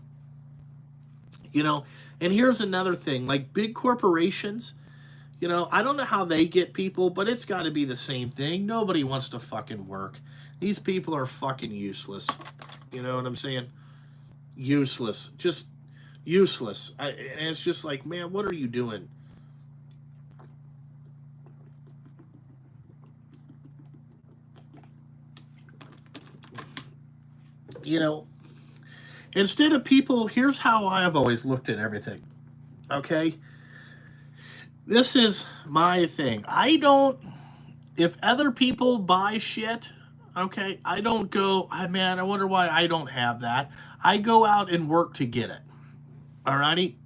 And here's another thing, like big corporations, I don't know how they get people, but it's got to be the same thing. Nobody wants to fucking work. These people are fucking useless. You know what I'm saying? Useless. Just useless. And it's just like, man, what are you doing? Instead of people, here's how I have always looked at everything. Okay? This is my thing. If other people buy shit, okay, I don't go, man, I wonder why I don't have that. I go out and work to get it. Alrighty?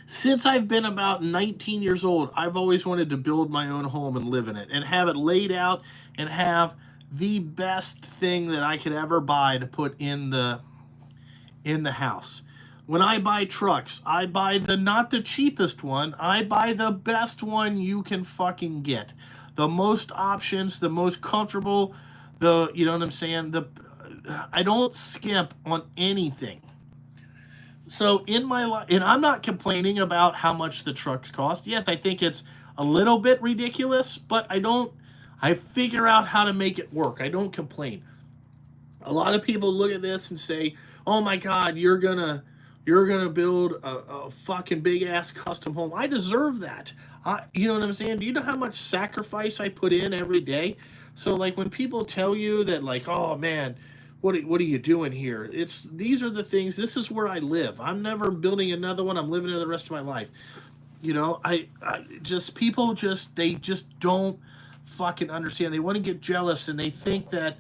Since I've been about 19 years old, I've always wanted to build my own home and live in it and have it laid out and have the best thing that I could ever buy to put in the house. When I buy trucks, I buy not the cheapest one, I buy the best one you can fucking get. The most options, the most comfortable, you know what I'm saying? I don't skimp on anything. So in my life, and I'm not complaining about how much the trucks cost. Yes, I think it's a little bit ridiculous, but I figure out how to make it work. I don't complain. A lot of people look at this and say, oh my God, you're gonna build a fucking big ass custom home. I deserve that. You know what I'm saying? Do you know how much sacrifice I put in every day? So like when people tell you that like, oh man, what are you doing here? These are the things. This is where I live. I'm never building another one. I'm living it the rest of my life. People they just don't fucking understand. They want to get jealous and they think that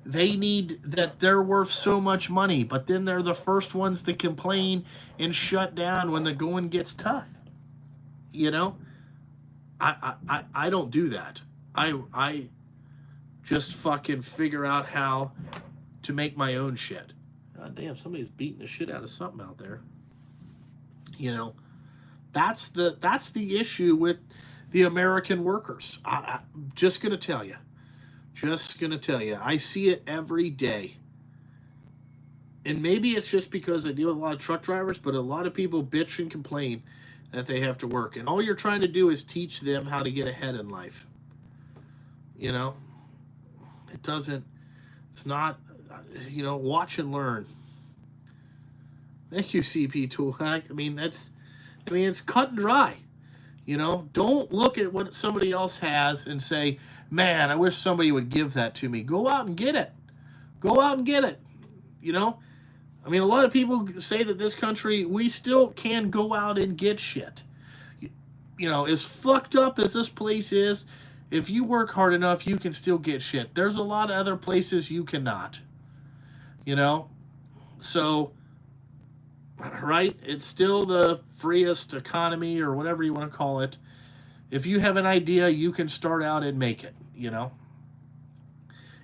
they're worth so much money, but then they're the first ones to complain and shut down when the going gets tough. I don't do that. I just fucking figure out how to make my own shit. God damn, somebody's beating the shit out of something out there. That's the issue with the American workers. I'm just gonna tell you. I see it every day. And maybe it's just because I deal with a lot of truck drivers, but a lot of people bitch and complain that they have to work. And all you're trying to do is teach them how to get ahead in life. It's not, watch and learn. Thank you, CP Tool Hack. It's cut and dry. Don't look at what somebody else has and say, man, I wish somebody would give that to me. Go out and get it. You know, I mean, a lot of people say that this country, we still can go out and get shit. You know, as fucked up as this place is, if you work hard enough, you can still get shit. There's a lot of other places you cannot. You know, so right, it's still the freest economy or whatever you want to call it. If you have an idea, you can start out and make it. You know,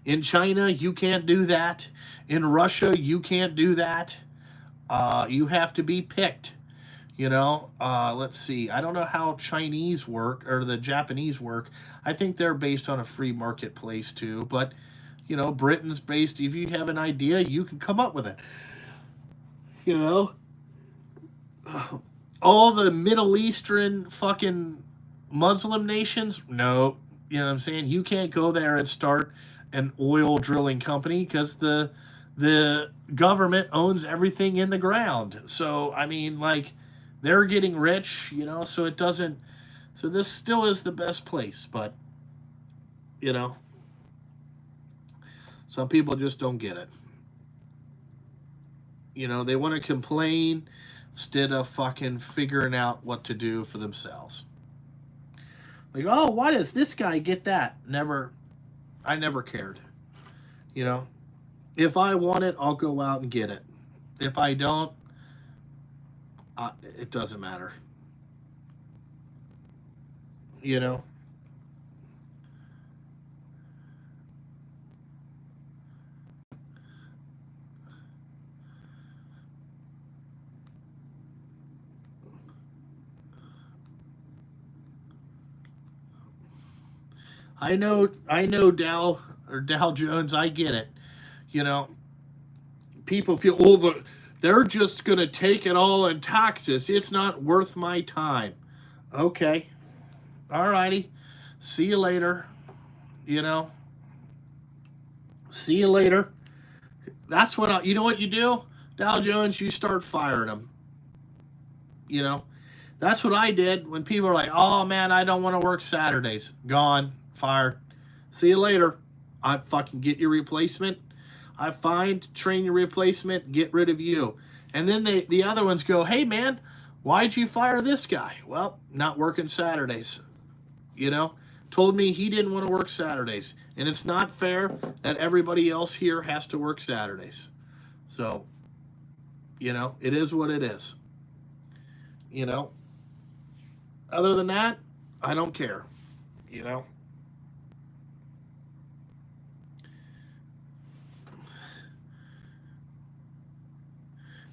in China, you can't do that. In Russia, you can't do that. You have to be picked. You know, let's see. I don't know how Chinese work or the Japanese work. I think they're based on a free marketplace too. But, you know, Britain's based, if you have an idea, you can come up with it. You know, all the Middle Eastern fucking Muslim nations, no. You know what I'm saying? You can't go there and start an oil drilling company because the government owns everything in the ground. So, I mean, like, they're getting rich, you know, so it doesn't, so this still is the best place, but, you know, some people just don't get it. You know, they want to complain instead of fucking figuring out what to do for themselves. Like, oh, why does this guy get that? I never cared. You know, if I want it, I'll go out and get it. If I don't, it doesn't matter. You know, I know Dow Jones. I get it. You know, people feel, oh, they're just gonna take it all in taxes. It's not worth my time. Okay, alrighty. See you later. You know, see you later. That's what you know what you do, Dow Jones. You start firing them. You know, that's what I did when people are like, "Oh man, I don't want to work Saturdays." Gone, fired. See you later. I fucking get your replacement. I find, train your replacement, get rid of you. And then the other ones go, "Hey man, why'd you fire this guy?" Well, not working Saturdays. You know, told me he didn't want to work Saturdays, and it's not fair that everybody else here has to work Saturdays. So, you know, it is what it is. You know, other than that, I don't care. You know,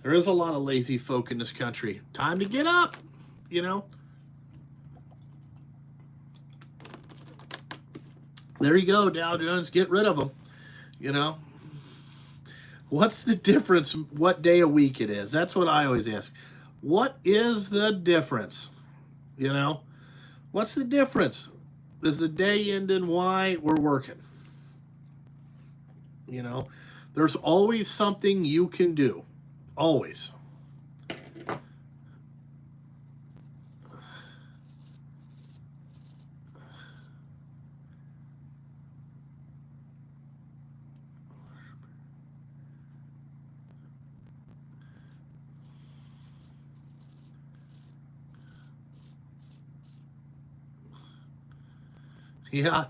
there is a lot of lazy folk in this country. Time to get up. You know, there you go, Dow Jones. Get rid of them. You know, what's the difference? What day a week it is? That's what I always ask. What is the difference? You know, what's the difference? Does the day end in why we're working? You know, there's always something you can do. Always. Yeah.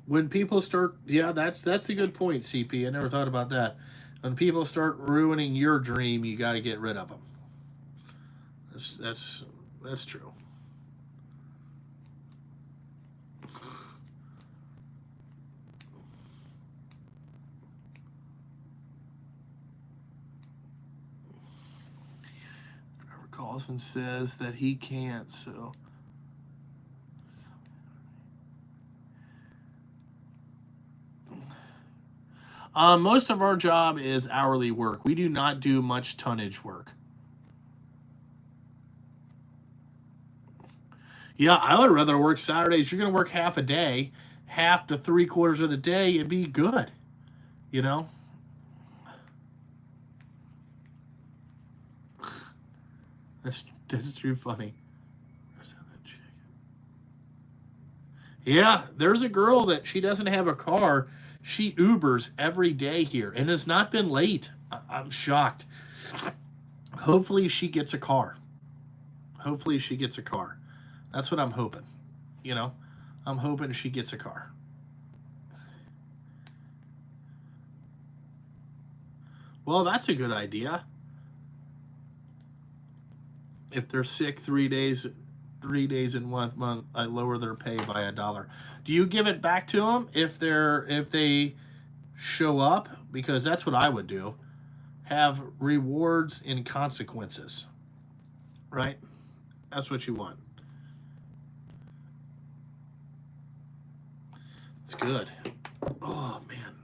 When people start, yeah, that's a good point, CP. I never thought about that. When people start ruining your dream, you got to get rid of them. That's true. Trevor Carlson says that he can't. So, most of our job is hourly work. We do not do much tonnage work. Yeah, I would rather work Saturdays. You're going to work half a day, half to three quarters of the day, and be good. You know, that's too funny. Yeah, there's a girl that she doesn't have a car. She Ubers every day here and has not been late. I'm shocked. Hopefully she gets a car. Hopefully she gets a car. That's what I'm hoping. You know, I'm hoping she gets a car. Well, that's a good idea. If they're sick 3 days, 3 days in 1 month, I lower their pay by $1. Do you give it back to them if they show up? Because that's what I would do. Have rewards and consequences, right? That's what you want. It's good. Oh man,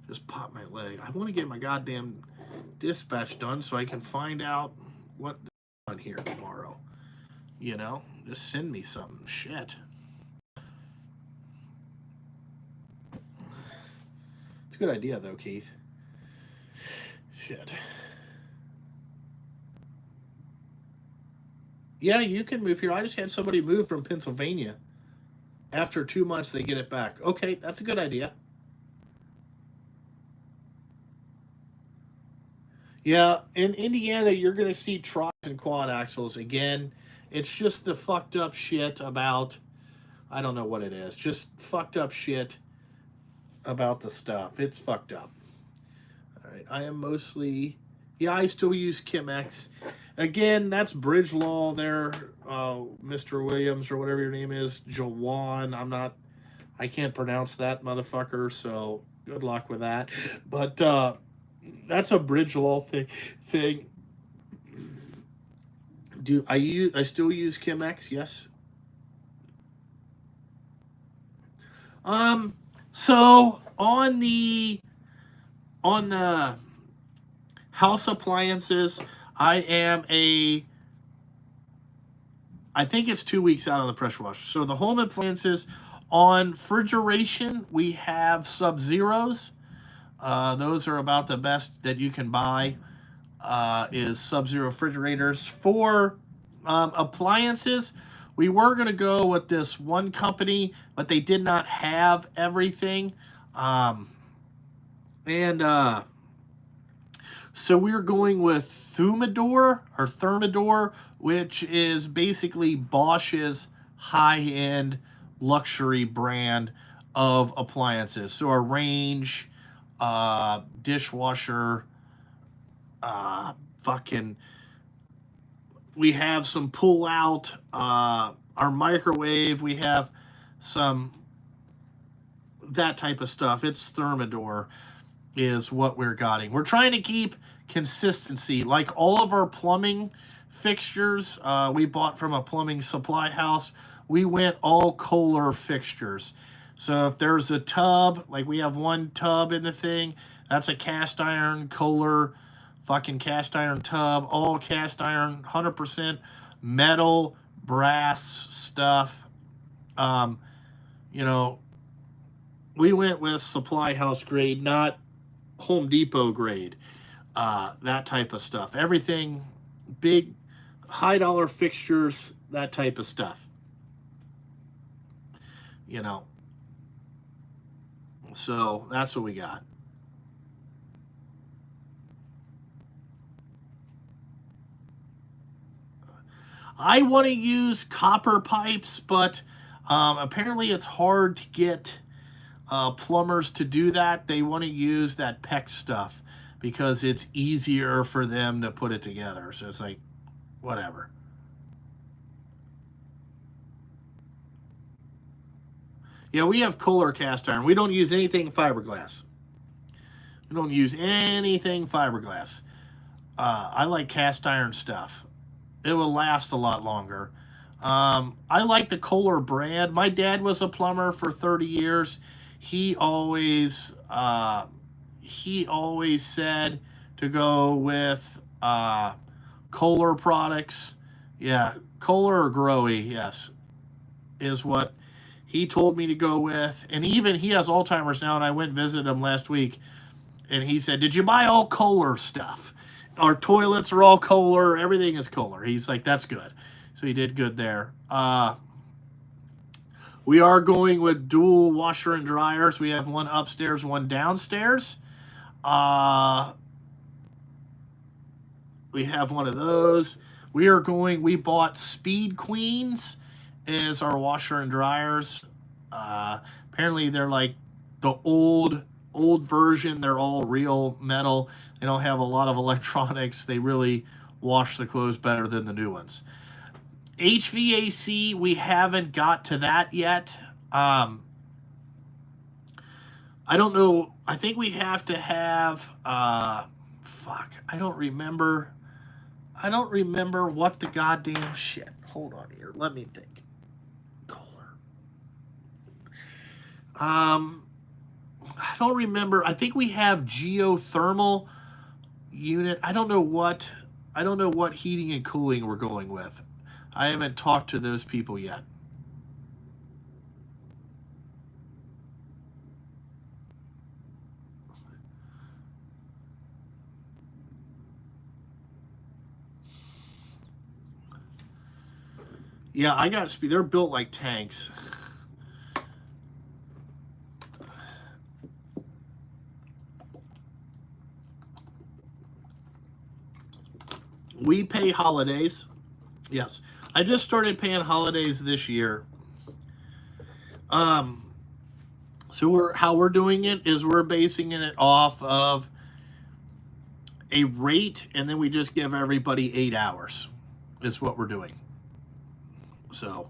just popped my leg. I want to get my goddamn dispatch done so I can find out what on here tomorrow. You know, just send me something. Shit. It's a good idea though, Keith. Shit. Yeah, you can move here. I just had somebody move from Pennsylvania. After 2 months, they get it back. Okay, that's a good idea. Yeah, in Indiana, you're going to see trucks and quad axles again. It's just the fucked up shit about, I don't know what it is, just fucked up shit about the stuff. It's fucked up. All right, I am mostly, yeah, I still use Chemex. Again, that's bridge law there, Mr. Williams, or whatever your name is, Jawan. I can't pronounce that motherfucker, so good luck with that. But that's a bridge law thing. I still use Chemex? Yes. So on the house appliances, I think it's 2 weeks out on the pressure washer. So the home appliances, on refrigeration, we have Sub-Zeros. Those are about the best that you can buy. Is Sub-Zero refrigerators. For appliances, we were going to go with this one company, but they did not have everything. And so we were going with Thermador, which is basically Bosch's high-end luxury brand of appliances. So a range, dishwasher, fucking, we have some pull out, our microwave, we have some that type of stuff. It's Thermador is what we're getting. We're trying to keep consistency. Like all of our plumbing fixtures, we bought from a plumbing supply house. We went all Kohler fixtures. So if there's a tub, like we have one tub in the thing, that's a cast iron Kohler fucking cast iron tub, all cast iron, 100% metal, brass stuff. You know, we went with supply house grade, not Home Depot grade. That type of stuff. Everything big, high dollar fixtures, that type of stuff. You know, so that's what we got. I want to use copper pipes, but apparently it's hard to get plumbers to do that. They want to use that PEX stuff because it's easier for them to put it together. So it's like, whatever. Yeah, we have Kohler cast iron. We don't use anything fiberglass. We don't use anything fiberglass. I like cast iron stuff. It will last a lot longer. I like the Kohler brand. My dad was a plumber for 30 years. He always said to go with Kohler products. Yeah, Kohler or Growy, yes, is what he told me to go with. And even he has Alzheimer's now, and I went and visited him last week, and he said, "Did you buy all Kohler stuff? Our toilets are all Kohler. Everything is Kohler." He's like, "That's good." So he did good there. We are going with dual washer and dryers. We have one upstairs, one downstairs. We have one of those. We bought Speed Queens as our washer and dryers. Apparently they're like the old version. They're all real metal. They don't have a lot of electronics. They really wash the clothes better than the new ones. HVAC, we haven't got to that yet. I don't know. I think we have to have fuck. I don't remember what the goddamn shit. Hold on here. Let me think. Kohler. I don't remember. I think we have geothermal unit. I don't know what heating and cooling we're going with. I haven't talked to those people yet. Yeah, I got speed. They're built like tanks. We pay holidays. Yes. I just started paying holidays this year. So how we're doing it is we're basing it off of a rate, and then we just give everybody 8 hours is what we're doing. So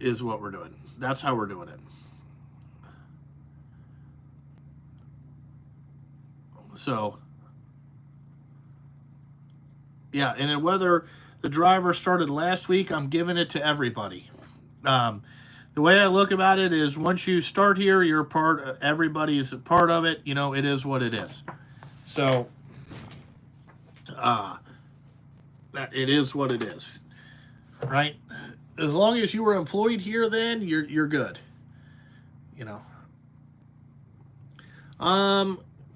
is what we're doing. That's how we're doing it. So yeah, and then whether the driver started last week, I'm giving it to everybody. The way I look about it is once you start here, you're part. Everybody's a part of it. You know, it is what it is. So, it is what it is, right? As long as you were employed here, then you're good. You know.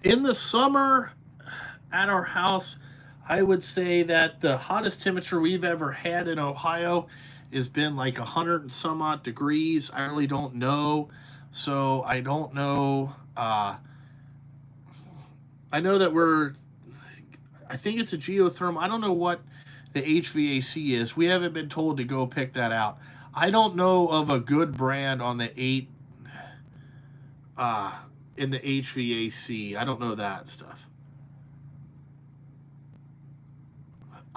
In the summer, at our house, I would say that the hottest temperature we've ever had in Ohio has been like 100 and some odd degrees. I really don't know. So I don't know. I know that I think it's a geothermal. I don't know what the HVAC is. We haven't been told to go pick that out. I don't know of a good brand on the 8 in the HVAC. I don't know that stuff.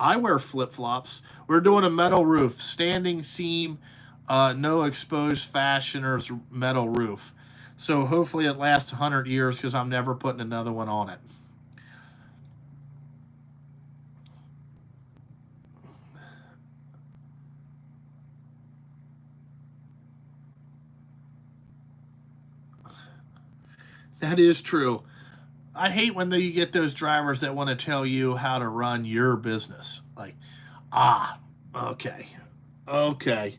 I wear flip-flops. We're doing a metal roof, standing seam, no exposed fasteners, metal roof. So hopefully it lasts 100 years because I'm never putting another one on it. That is true. I hate when you get those drivers that want to tell you how to run your business. Like, okay, okay.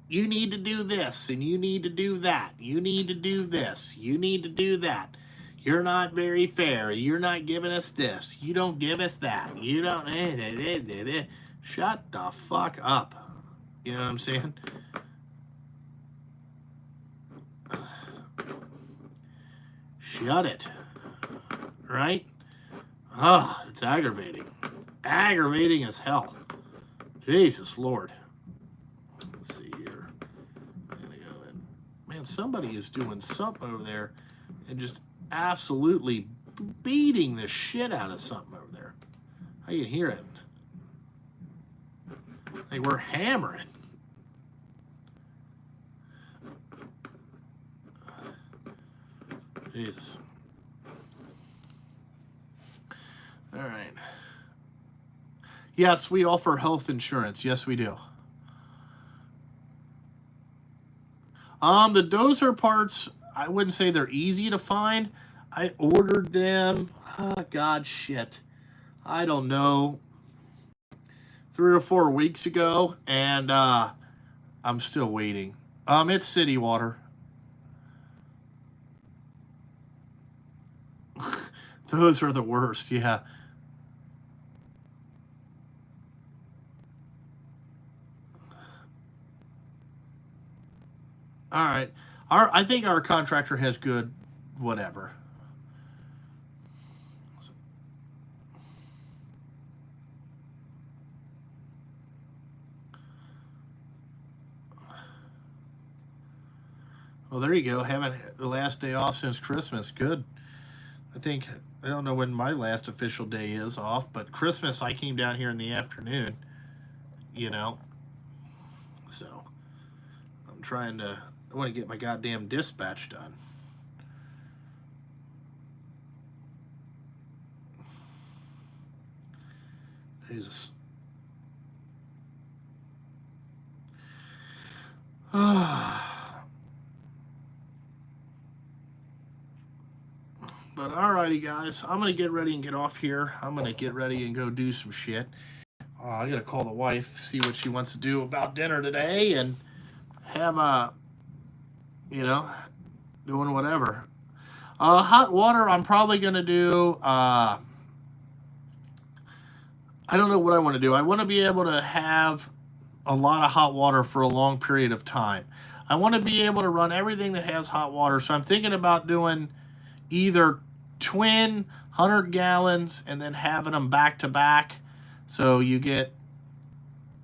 You need to do this and you need to do that. You need to do this. You need to do that. You're not very fair. You're not giving us this. You don't give us that. You don't. Shut the fuck up. You know what I'm saying? Shut it. Right? It's aggravating. Aggravating as hell. Jesus Lord. Let's see here. I'm gonna go in. Man, somebody is doing something over there and just absolutely beating the shit out of something over there. I can hear it. Like we're hammering. Jesus. All right. Yes, we offer health insurance. Yes, we do. The dozer parts, I wouldn't say they're easy to find. I ordered them. Oh, God, shit. I don't know. 3 or 4 weeks ago, and I'm still waiting. It's city water. Those are the worst. Yeah. All right. I think our contractor has good whatever. Well, there you go. Having the last day off since Christmas. Good. I don't know when my last official day is off, but Christmas I came down here in the afternoon, you know. So I want to get my goddamn dispatch done. Jesus. But alrighty, guys, I'm gonna get ready and get off here. I'm gonna get ready and go do some shit. I gotta call the wife, see what she wants to do about dinner today, and have doing whatever. Hot water, I'm probably gonna do. I don't know what I want to do. I want to be able to have a lot of hot water for a long period of time. I want to be able to run everything that has hot water. So I'm thinking about doing either twin 100 gallons and then having them back to back. So you get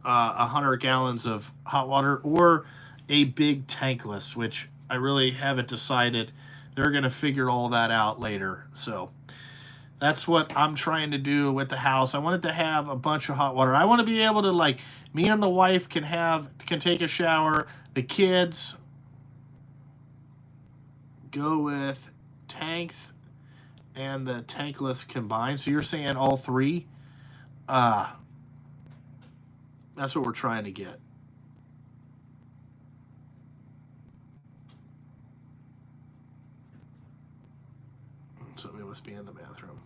100 gallons of hot water, or a big tankless, which I really haven't decided. They're going to figure all that out later. So that's what I'm trying to do with the house. I wanted to have a bunch of hot water. I want to be able to, like, me and the wife can take a shower. The kids go with tanks and the tankless combined. So you're saying all three? That's what we're trying to get. Somebody must be in the bathroom.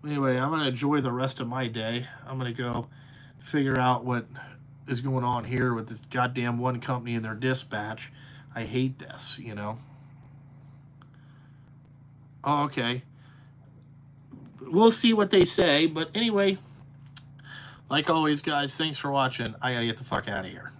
Anyway, I'm going to enjoy the rest of my day. I'm going to go figure out what is going on here with this goddamn one company and their dispatch. I hate this, you know. Oh, okay. We'll see what they say. But anyway, like always, guys, thanks for watching. I got to get the fuck out of here.